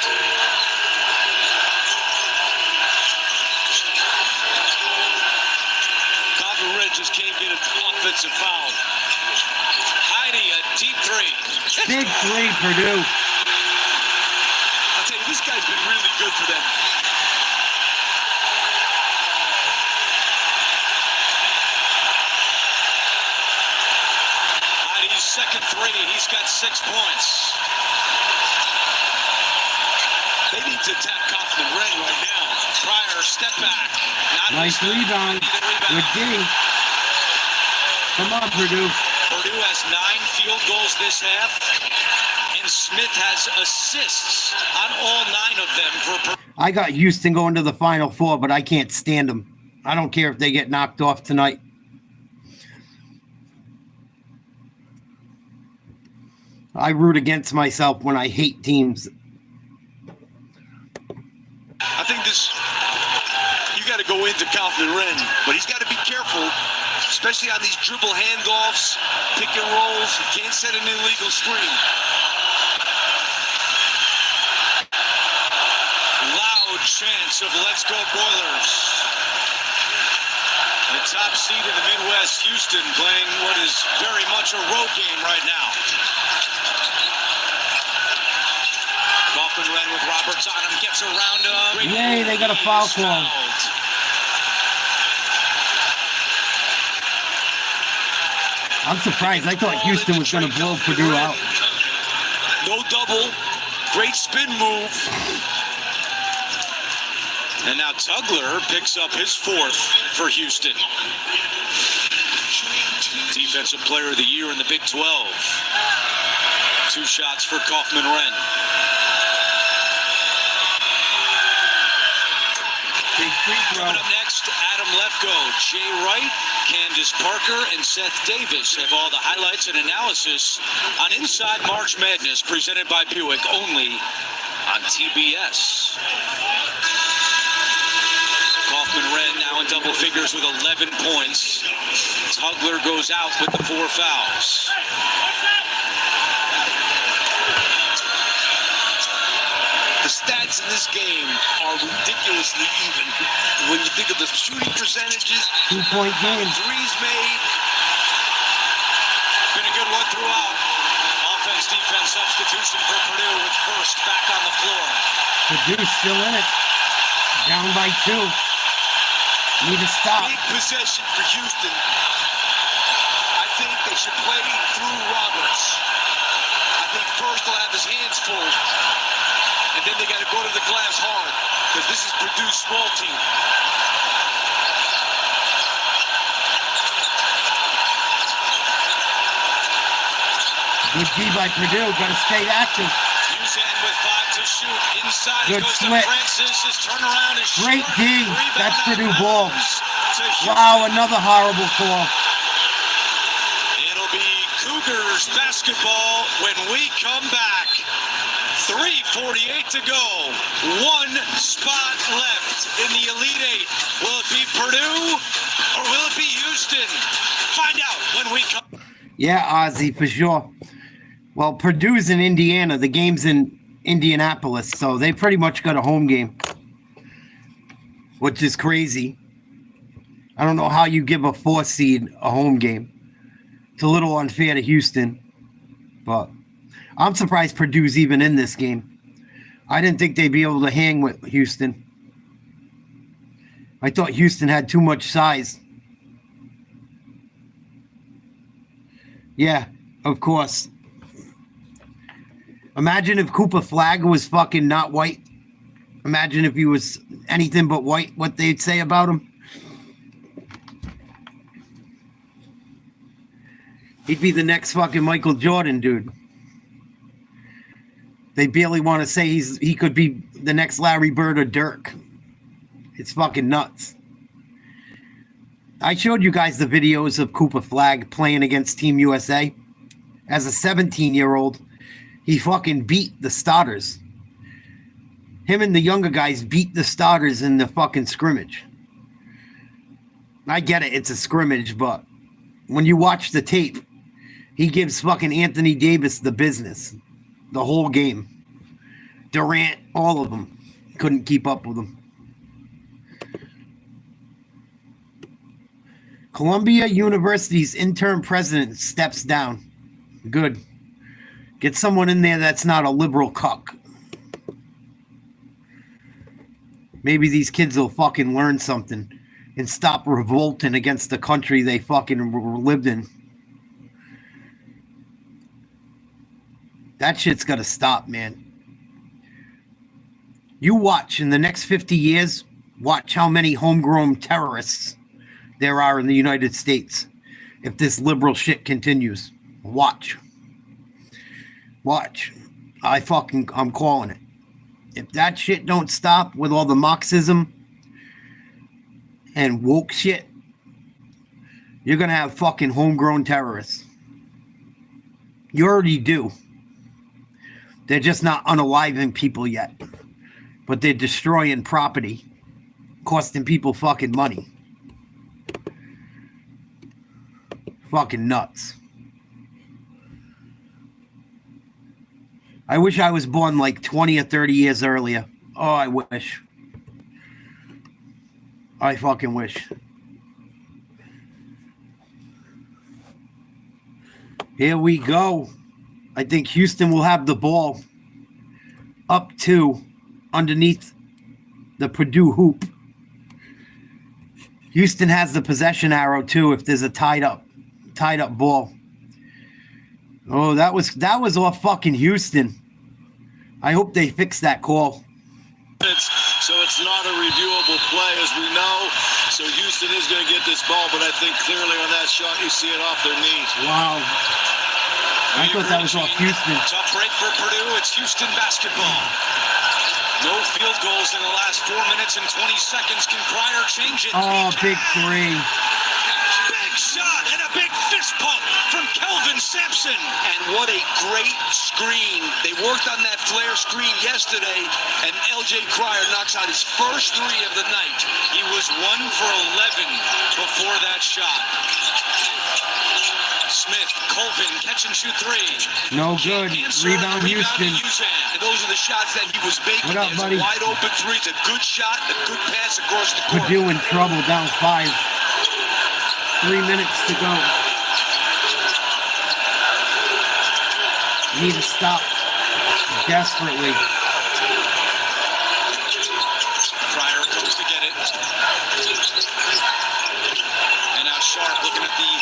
Kaufman-Renn just can't get an offensive foul. Heidi, a deep 3. Big 3, Purdue. I'll tell you, this guy's been really good for them. Heidi's second 3. He's got 6 points. They need to attack Kaufman-Renn right now. Pryor, step back. Nice rebound. Good D. Come on, Purdue. Purdue has 9 field goals this half, and Smith has assists on all 9 of them for Purdue. I got Houston going to the Final Four, but I can't stand them. I don't care if they get knocked off tonight. I root against myself when I hate teams. I think you got to go into Kaufman-Renn, but he's got to be careful, especially on these dribble handoffs, pick and rolls. He can't set an illegal screen. Loud chants of "Let's go Boilers." The top seed in the Midwest, Houston, playing what is very much a road game right now. Kaufman-Renn with Roberts on him, gets around him. Yay, they got a foul call. I'm surprised. I thought Houston was going to blow Purdue out. No double. Great spin move. And now Tugler picks up his 4th for Houston. Defensive Player of the Year in the Big 12. 2 shots for Kaufman-Renn. Coming up next, Adam Lefko, Jay Wright, Candace Parker, and Seth Davis have all the highlights and analysis on Inside March Madness, presented by Buick, only on TBS. Kaufman-Renn now in double figures with 11 points. Tugler goes out with the 4 fouls. The stats in this game are ridiculously even. When you think of the shooting percentages, 2-point game. Threes made. Been a good one throughout. Offense, defense, substitution for Purdue with first back on the floor. Purdue still in it. Down by 2. Need to stop. Big possession for Houston. I think they should play through Roberts. I think first he'll have his hands full. And then they got to go to the glass hard, because this is Purdue's small team. Good D by Purdue. Got to stay active. Usain with 5 to shoot. Inside Good goes split. to Francis. His turnaround is Great short. D. Rebound That's out of Purdue ball. bounds to Houston. Wow, another horrible call. It'll be Cougars basketball when we come back. 3:48 to go. 1 spot left in the Elite Eight. Will it be Purdue or will it be Houston? Find out when we come. Yeah, Ozzy, for sure. Well, Purdue's in Indiana. The game's in Indianapolis, so they pretty much got a home game, which is crazy. I don't know how you give a 4 seed a home game. It's a little unfair to Houston, but I'm surprised Purdue's even in this game. I didn't think they'd be able to hang with Houston. I thought Houston had too much size. Yeah, of course. Imagine if Cooper Flagg was fucking not white. Imagine if he was anything but white, what they'd say about him. He'd be the next fucking Michael Jordan, dude. They barely want to say he could be the next Larry Bird or Dirk. It's fucking nuts. I showed you guys the videos of Cooper Flagg playing against Team USA. As a 17-year-old, he fucking beat the starters. Him and the younger guys beat the starters in the fucking scrimmage. I get it, it's a scrimmage, but when you watch the tape, he gives fucking Anthony Davis the business. The whole game. Durant, all of them. Couldn't keep up with him. Columbia University's interim president steps down. Good. Get someone in there that's not a liberal cuck. Maybe these kids will fucking learn something and stop revolting against the country they fucking lived in. That shit's got to stop, man. You watch in the next 50 years, watch how many homegrown terrorists there are in the United States. If this liberal shit continues, watch. Watch. I'm calling it. If that shit don't stop with all the Marxism and woke shit, you're going to have fucking homegrown terrorists. You already do. They're just not unaliving people yet. But they're destroying property, costing people fucking money. Fucking nuts. I wish I was born like 20 or 30 years earlier. Oh, I wish. I fucking wish. Here we go. I think Houston will have the ball up 2 underneath the Purdue hoop. Houston has the possession arrow too if there's a tied up ball. Oh, that was off fucking Houston. I hope they fix that call. So it's not a reviewable play, as we know. So Houston is going to get this ball, but I think clearly on that shot you see it off their knees. Wow. I thought that was off Houston. Tough break for Purdue. It's Houston basketball. No field goals in the last 4 minutes and 20 seconds. Can Cryer change it? Oh, big three. Big shot and a big fist pump from Kelvin Sampson. And what a great screen. They worked on that flare screen yesterday, and L.J. Cryer knocks out his first three of the night. He was 1 for 11 before that shot. Smith, Colvin, catch and shoot three. No good. Rebound Houston. And those are the shots that he was making. What up, There's buddy? a wide open three. It's a good shot, a good pass across the court. Purdue in trouble, down 5. 3 minutes to go. Need to stop desperately. Cryer comes to get it. And now Sharp looking at the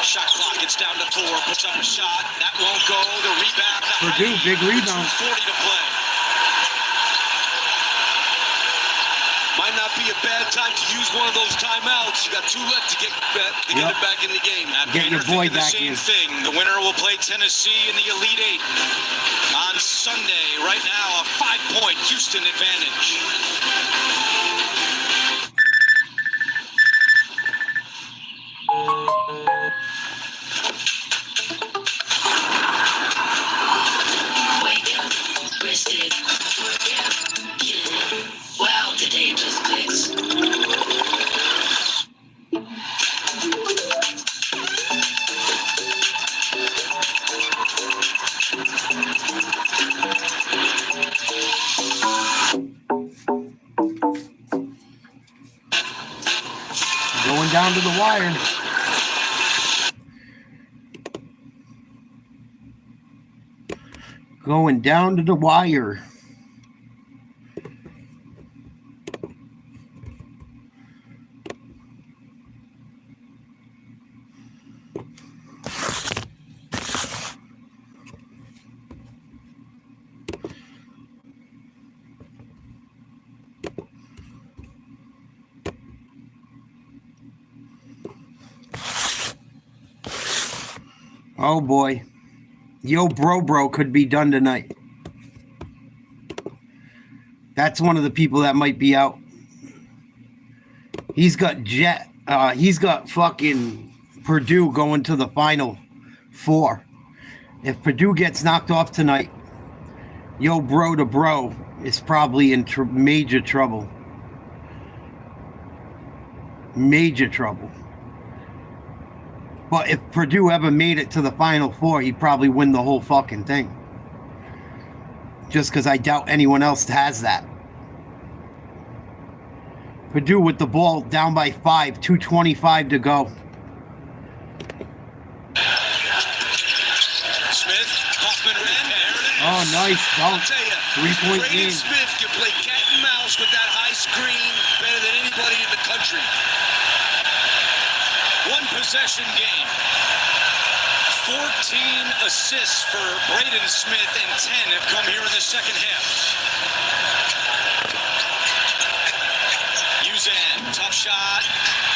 shot clock. It's down to 4. Puts up a shot. That won't go. The rebound. Purdue, big rebound. 2:40 to play. Might not be a bad time to use one of those timeouts. You got 2 left to get it back in the game. Get your boy back the same in. thing. The winner will play Tennessee in the Elite Eight on Sunday. Right now, a 5-point Houston advantage. Wake up, rested, work out, get it. Wow, today it just clicks. Going down to the wire. Going down to the wire. Oh boy. Yo Bro could be done tonight. That's one of the people that might be out. He's got fucking Purdue going to the Final Four. If Purdue gets knocked off tonight, Yo Bro is probably in major trouble. Major trouble. But if Purdue ever made it to the Final Four, he'd probably win the whole fucking thing. Just because I doubt anyone else has that. Purdue with the ball down by 5, 2:25 to go. Smith, Hoffman, Oh, nice dunk. 3-point game. Smith can play cat and mouse with that high screen better than anybody in the country. One possession game. 14 assists for Braden Smith and 10 have come here in the second half. Uzan, tough shot,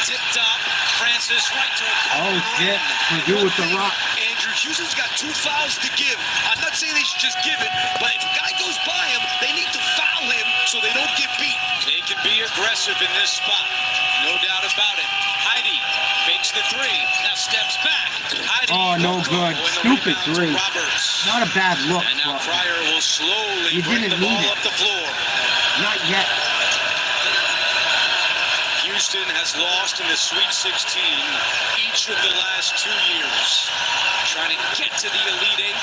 tipped up. Francis right to it. Oh shit, Purdue with the rock. Andrew, Houston's got 2 fouls to give. I'm not saying they should just give it, but if a guy goes by him, they need to foul him so they don't get beat. They can be aggressive in this spot. No doubt about it. Heidi fakes the 3. Now steps back. Heidi, Oh, no good. Stupid 3. Roberts. Not a bad look. And now but Cryer will slowly You bring didn't the ball need it. up the floor. Not yet. Houston has lost in the Sweet 16 each of the last 2 years. Trying to get to the Elite Eight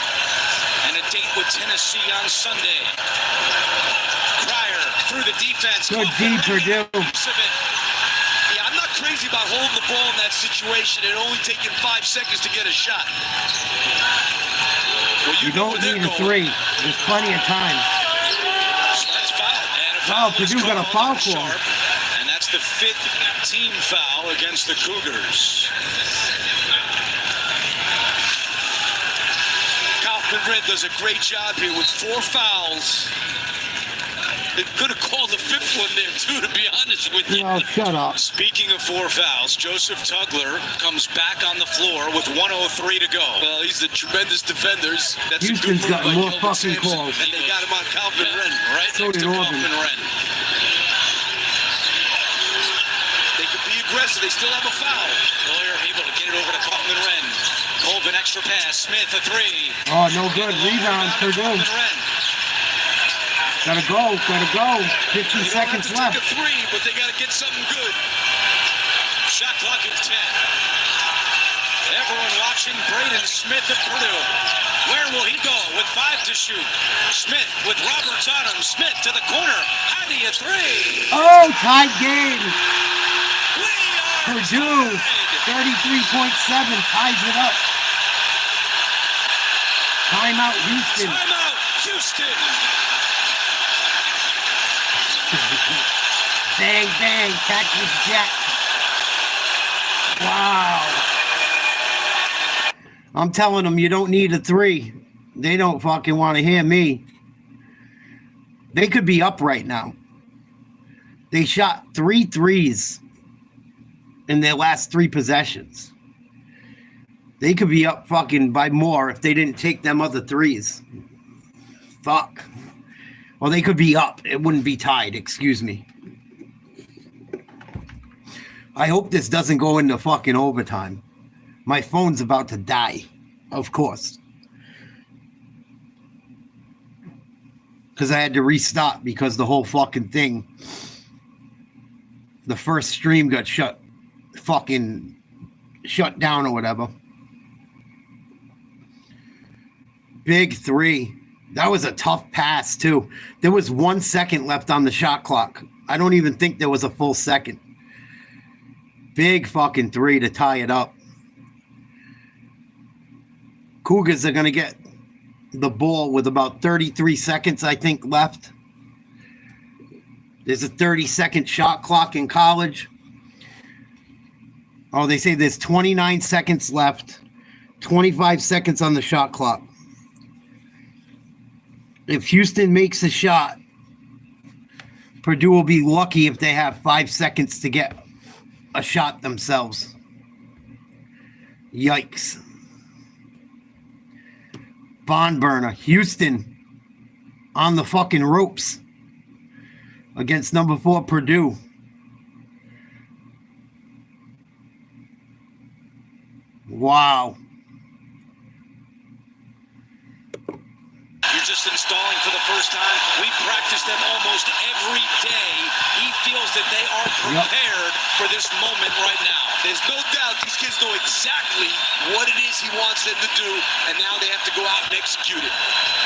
and a date with Tennessee on Sunday. Cryer through the defense. Good D, Purdue. Yeah, I'm not crazy about holding the ball in that situation and only taking 5 seconds to get a shot. Well, You don't need a 3. There's plenty of time. That's foul. And a foul Purdue is got a called foul on for him. Sharp, and that's the 5th team foul against the Cougars. Kaufman Red does a great job here with 4 fouls. They could have called the fifth one there, too, to be honest with you. Oh, shut up. Speaking of 4 fouls, Joseph Tugler comes back on the floor with 1:03 to go. Well, he's the tremendous defenders. That's Houston's a good move got by more Kelvin fucking Sampson. calls. And they got him on Calvin Wren, right So next did to Auburn. Calvin Wren. They could be aggressive. They still have a foul. Lawyer able to get it over to Kaufman Wren. Colvin extra pass. Smith a 3. Oh, no good. Rebound, Purdue. Kaufman Wren. Gotta go. 50 seconds Take left. a 3, but they got to get something good. Shot clock at 10. Everyone watching Braden Smith of Purdue. Where will he go with 5 to shoot? Smith with Roberts on him. Smith to the corner. Addy a 3. Oh, tied game. We are Purdue, tied. 33.7, ties it up. Timeout, Houston. Timeout, Houston. Bang, bang, Cactus Jack. Wow. I'm telling them you don't need a 3. They don't fucking want to hear me. They could be up right now. They shot 3 threes in their last 3 possessions. They could be up fucking by more if they didn't take them other 3s. Fuck. Well, they could be up. It wouldn't be tied, excuse me. I hope this doesn't go into fucking overtime. My phone's about to die, of course. Because I had to restart because the whole fucking thing, the first stream got shut down or whatever. Big 3. That was a tough pass, too. There was 1 second left on the shot clock. I don't even think there was a full second. Big fucking 3 to tie it up. Cougars are going to get the ball with about 33 seconds, I think, left. There's a 30-second shot clock in college. Oh, they say there's 29 seconds left. 25 seconds on the shot clock. If Houston makes a shot, Purdue will be lucky if they have 5 seconds to get a shot themselves. Yikes. Bond burner. Houston on the fucking ropes against number 4 Purdue. Wow. You're just installing for the first time. We practice them almost every day. He feels that they are prepared for this moment right now. There's no doubt these kids know exactly what it is he wants them to do, and now they have to go out and execute it.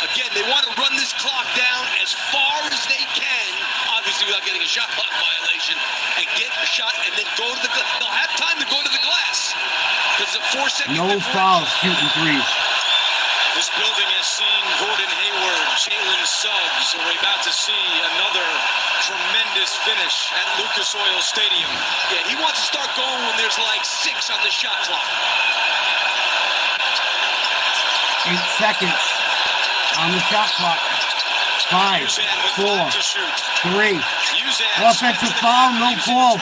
Again, they want to run this clock down as far as they can, obviously without getting a shot clock violation, and get a shot and then go to the glass. They'll have time to go to the glass. Because a 4-second No fouls shooting 3s. This building has seen Gordon Hayward, Jalen Suggs, and we're about to see another tremendous finish at Lucas Oil Stadium. Yeah, he wants to start going when there's like 6 on the shot clock. 8 seconds on the shot clock. 5, 4, 3. Offensive foul, no ball.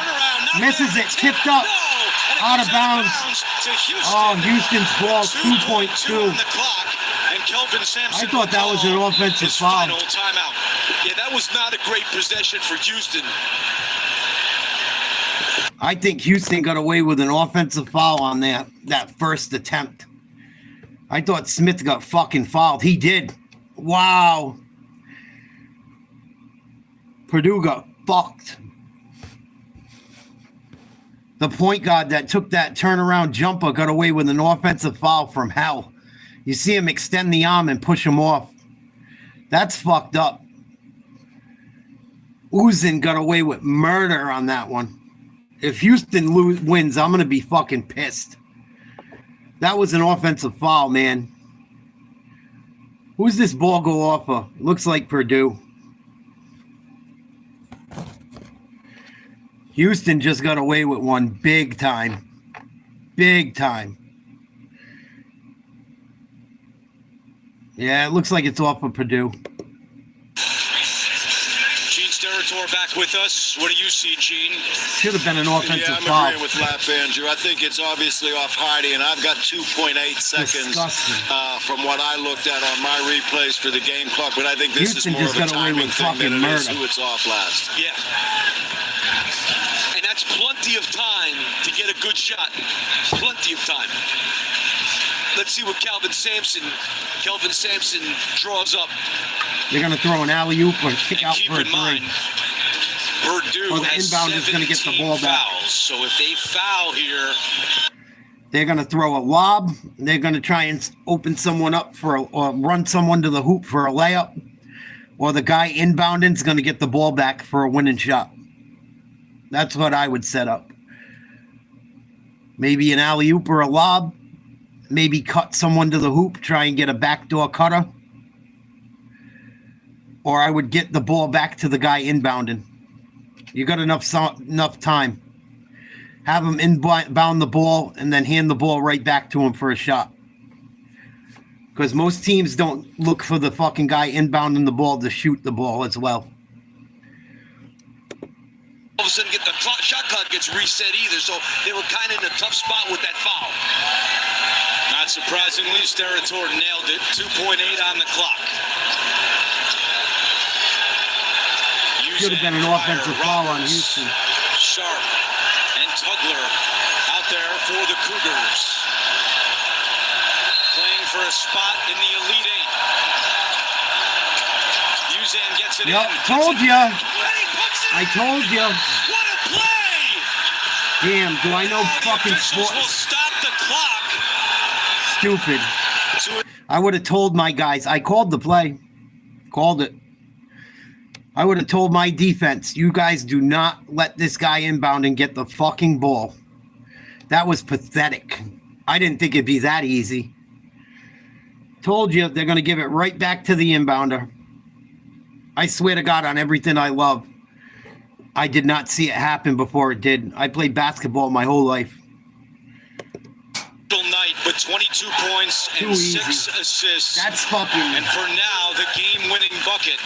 Misses it, tipped up. Out of bounds. Oh, Houston's ball, 2.2. I thought that was an offensive foul. Final timeout. Yeah, that was not a great possession for Houston. I think Houston got away with an offensive foul on that first attempt. I thought Smith got fucking fouled. He did. Wow. Purdue got fucked. The point guard that took that turnaround jumper got away with an offensive foul from hell. You see him extend the arm and push him off. That's fucked up. Uzin got away with murder on that one. If Houston wins, I'm going to be fucking pissed. That was an offensive foul, man. Who's this ball go off of? Looks like Purdue. Houston just got away with one big time. Big time. Yeah, it looks like it's off of Purdue. Steratore back with us. What do you see, Gene? Should have been an offensive I'm foul. agreeing with Lap Andrew. I think it's obviously off Hardy, and I've got 2.8 seconds from what I looked at on my replays for the game clock, but I think this Houston is more just of a got away timing with thing than fucking it is murder. who it's off last. Yeah. And that's plenty of time to get a good shot. Plenty of time. Let's see what Kelvin Sampson draws up. They're going to throw an alley-oop or kick out Keep for a in mind, three. Purdue Or the has inbound is going to get the ball back. fouls, so if they foul here, They're going to throw a lob. They're going to try and open someone up or run someone to the hoop for a layup. Or the guy inbounding is going to get the ball back for a winning shot. That's what I would set up. Maybe an alley-oop or a lob. Maybe cut someone to the hoop, try and get a backdoor cutter. Or I would get the ball back to the guy inbounding. You got enough time. Have him inbound the ball and then hand the ball right back to him for a shot. Because most teams don't look for the fucking guy inbounding the ball to shoot the ball as well. All of a sudden, the shot clock gets reset either, so they were kind of in a tough spot with that foul. not surprisingly, Steratore nailed it. 2.8 on the clock. Should have been an offensive foul on Houston. Sharp and Tugler out there for the Cougars. Playing for a spot in the Elite Eight. Uzan gets it in. Told ya. I told you. What a play! Damn, do I know fucking sports? Will stop the clock. Stupid. I would have told my guys. I called the play. Called it. I would have told my defense, you guys do not let this guy inbound and get the fucking ball. That was pathetic. I didn't think it'd be that easy. Told you they're going to give it right back to the inbounder. I swear to God on everything I love. I did not see it happen before it did. I played basketball my whole life. Night with 22 points and 6 assists. That's fucking. And for now, the game-winning bucket.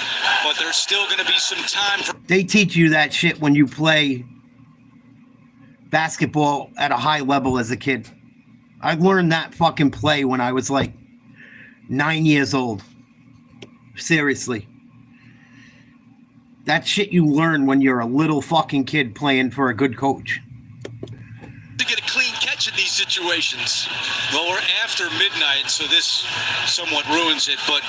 But there's still going to be some time for. They teach you that shit when you play basketball at a high level as a kid. I learned that fucking play when I was like 9 years old. Seriously. That shit you learn when you're a little fucking kid playing for a good coach. To get a clean catch in these situations. Well, we're after midnight, so this somewhat ruins it. But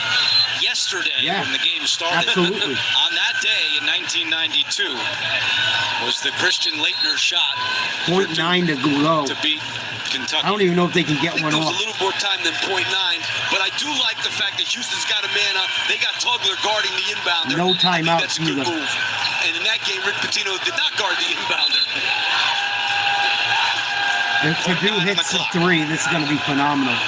yesterday, when the game started, absolutely. On that day in 1992, was the Christian Laettner shot. 0.9 to go. To beat Kentucky. I don't even know if they can get one off. A little more time than 0.9, but I do like the fact that Houston's got a man up. They got Tugler guarding the inbounder. No timeout. That's a good move. And in that game, Rick Pitino did not guard the inbounder. If Purdue hits the three, this is going to be phenomenal.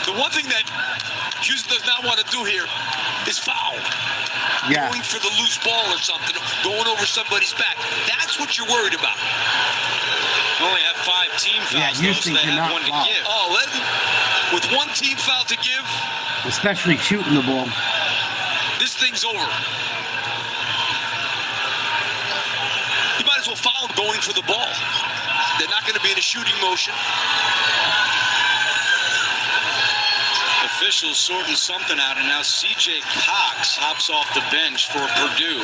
The one thing that Houston does not want to do here is foul. Yeah. Going for the loose ball or something, going over somebody's back. That's what you're worried about. We only have 5 team fouls. Yeah, Houston so they cannot have one to foul. give. With one team foul to give, especially shooting the ball. This thing's over. You might as well foul them going for the ball. They're not going to be in a shooting motion. Officials sorting something out, and now C.J. Cox hops off the bench for Purdue.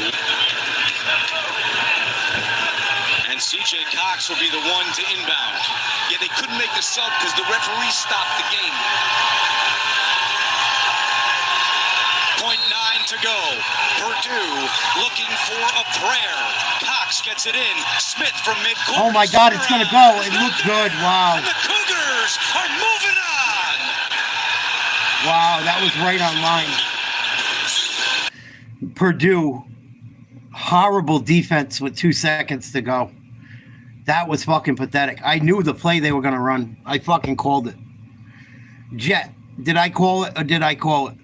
And C.J. Cox will be the one to inbound. Yeah, they couldn't make the sub because the referee stopped the game. 0.9 to go. Purdue looking for a prayer. Cox gets it in. Smith from midcourt. Oh my God, it's going to go. It looks good. Wow. And the Cougars are moving on. Wow, that was right on line. Purdue, horrible defense with 2 seconds to go. That was fucking pathetic. I knew the play they were going to run. I fucking called it. Jet, did I call it or did I call it?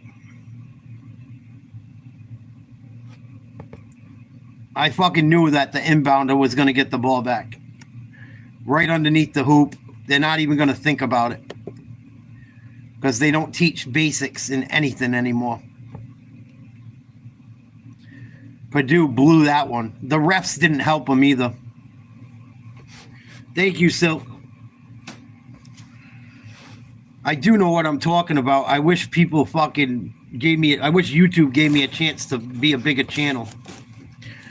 I fucking knew that the inbounder was going to get the ball back. Right underneath the hoop. They're not even going to think about it. Because they don't teach basics in anything anymore. Purdue blew that one. The refs didn't help them either. Thank you, Silk. I do know what I'm talking about. I wish people fucking I wish YouTube gave me a chance to be a bigger channel.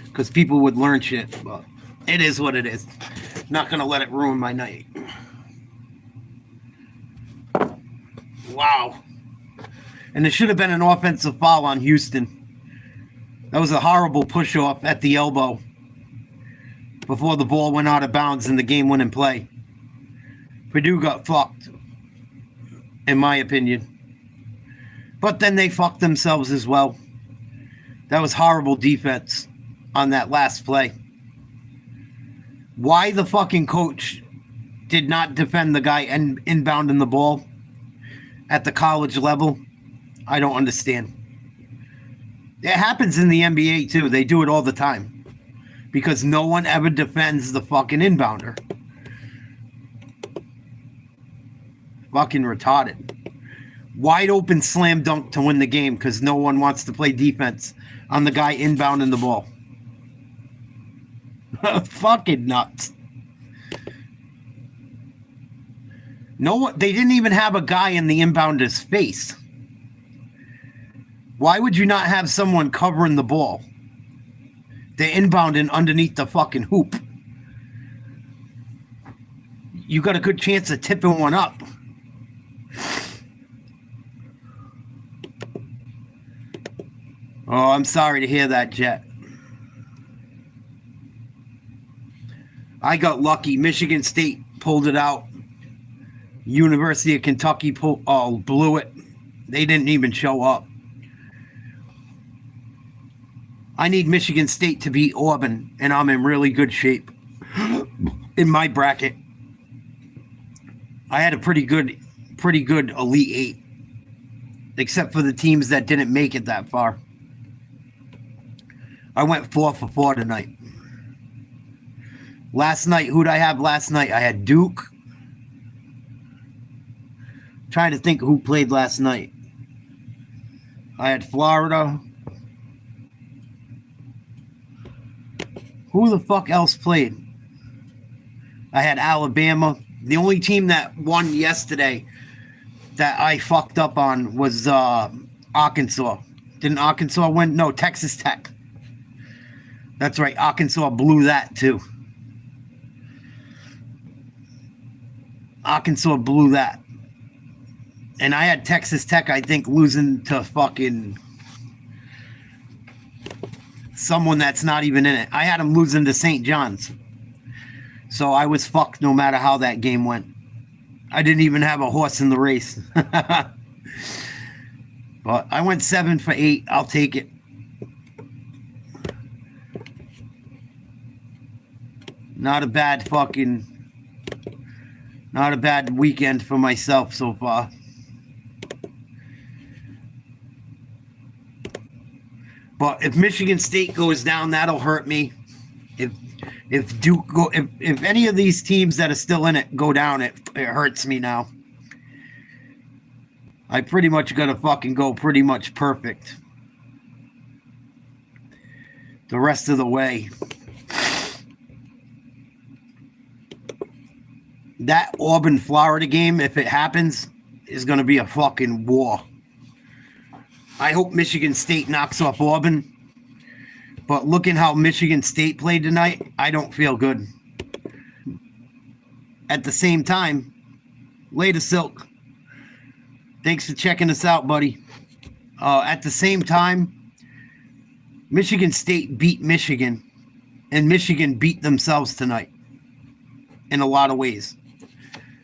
Because people would learn shit. But it is what it is. Not going to let it ruin my night. Wow. And there should have been an offensive foul on Houston. That was a horrible push-off at the elbow before the ball went out of bounds in the game-winning play. Purdue got fucked, in my opinion. But then they fucked themselves as well. That was horrible defense on that last play. Why the fucking coach did not defend the guy inbounding the ball at the college level, I don't understand. It happens in the NBA too. They do it all the time. Because no one ever defends the fucking inbounder. Fucking retarded. Wide open slam dunk to win the game because no one wants to play defense on the guy inbounding the ball. Fucking nuts. No, they didn't even have a guy in the inbounder's face. Why would you not have someone covering the ball? They're inbounding underneath the fucking hoop. You got a good chance of tipping one up. Oh, I'm sorry to hear that, Jet. I got lucky. Michigan State pulled it out. University of Kentucky blew it. They didn't even show up. I need Michigan State to beat Auburn, and I'm in really good shape in my bracket. I had a pretty good Elite Eight, except for the teams that didn't make it that far. I went 4 for 4 tonight. Last night, who'd I have last night? I had Duke. Trying to think who played last night. I had Florida. Who the fuck else played? I had Alabama. The only team that won yesterday that I fucked up on was Arkansas. Didn't Arkansas win? No, Texas Tech. That's right. Arkansas blew that too. Arkansas blew that. And I had Texas Tech, I think, losing to fucking someone that's not even in it. I had them losing to St. John's. So I was fucked no matter how that game went. I didn't even have a horse in the race. But I went 7 for 8. I'll take it. Not a bad weekend for myself so far. But if Michigan State goes down, that'll hurt me. If Duke if any of these teams that are still in it go down, it hurts me now. I pretty much got to fucking go pretty much perfect the rest of the way. That Auburn-Florida game, if it happens, is going to be a fucking war. I hope Michigan State knocks off Auburn. But looking how Michigan State played tonight, I don't feel good. At the same time, later, Silk. Thanks for checking us out, buddy. At the same time, Michigan State beat Michigan. And Michigan beat themselves tonight. In a lot of ways.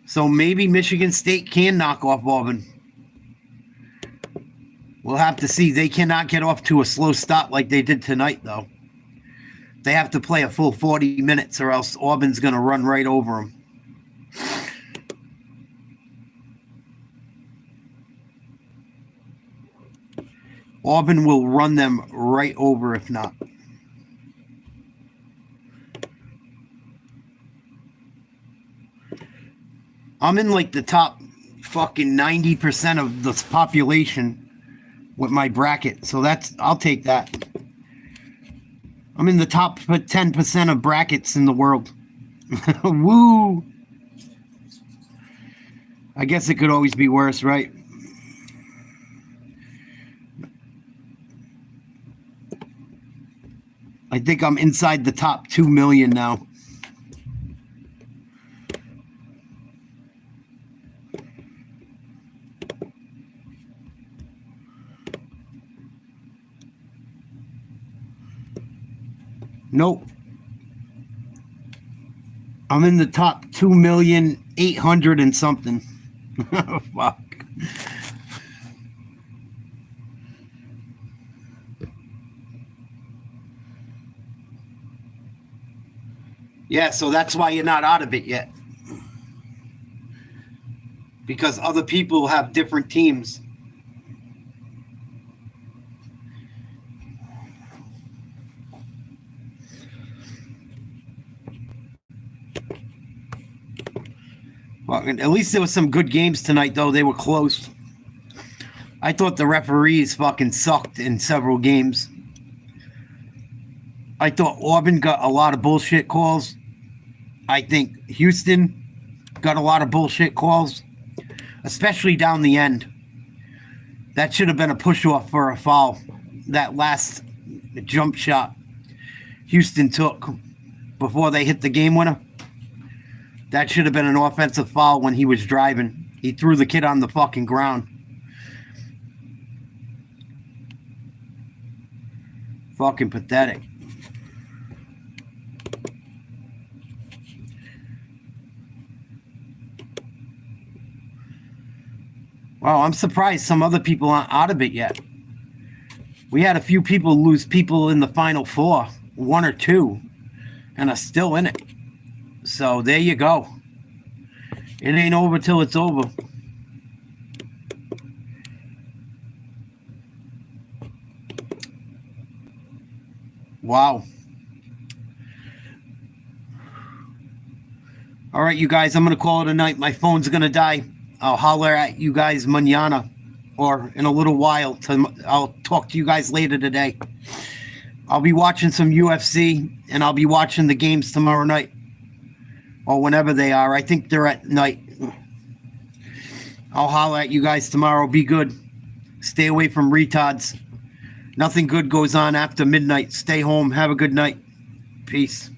So maybe Michigan State can knock off Auburn. We'll have to see. They cannot get off to a slow start like they did tonight, though. They have to play a full 40 minutes or else Auburn's going to run right over them. Auburn will run them right over if not. I'm in like the top fucking 90% of the population with my bracket. So I'll take that. I'm in the top 10% of brackets in the world. Woo! I guess it could always be worse, right? I think I'm inside the top 2 million now. Nope. I'm in the top 2,800,000 and something. Fuck. Yeah, so that's why you're not out of it yet. Because other people have different teams. Well, at least there was some good games tonight, though. They were close. I thought the referees fucking sucked in several games. I thought Auburn got a lot of bullshit calls. I think Houston got a lot of bullshit calls, especially down the end. That should have been a push-off for a foul. That last jump shot Houston took before they hit the game winner. That should have been an offensive foul when he was driving. He threw the kid on the fucking ground. Fucking pathetic. Wow, I'm surprised some other people aren't out of it yet. We had a few people lose people in the Final Four, 1 or 2, and are still in it. So there you go. It ain't over till it's over. Wow. All right, you guys, I'm going to call it a night. My phone's going to die. I'll holler at you guys mañana or in a little while. I'll talk to you guys later today. I'll be watching some UFC, and I'll be watching the games tomorrow night or whenever they are. I think they're at night. I'll holler at you guys tomorrow. Be good. Stay away from retards. Nothing good goes on after midnight. Stay home. Have a good night. Peace.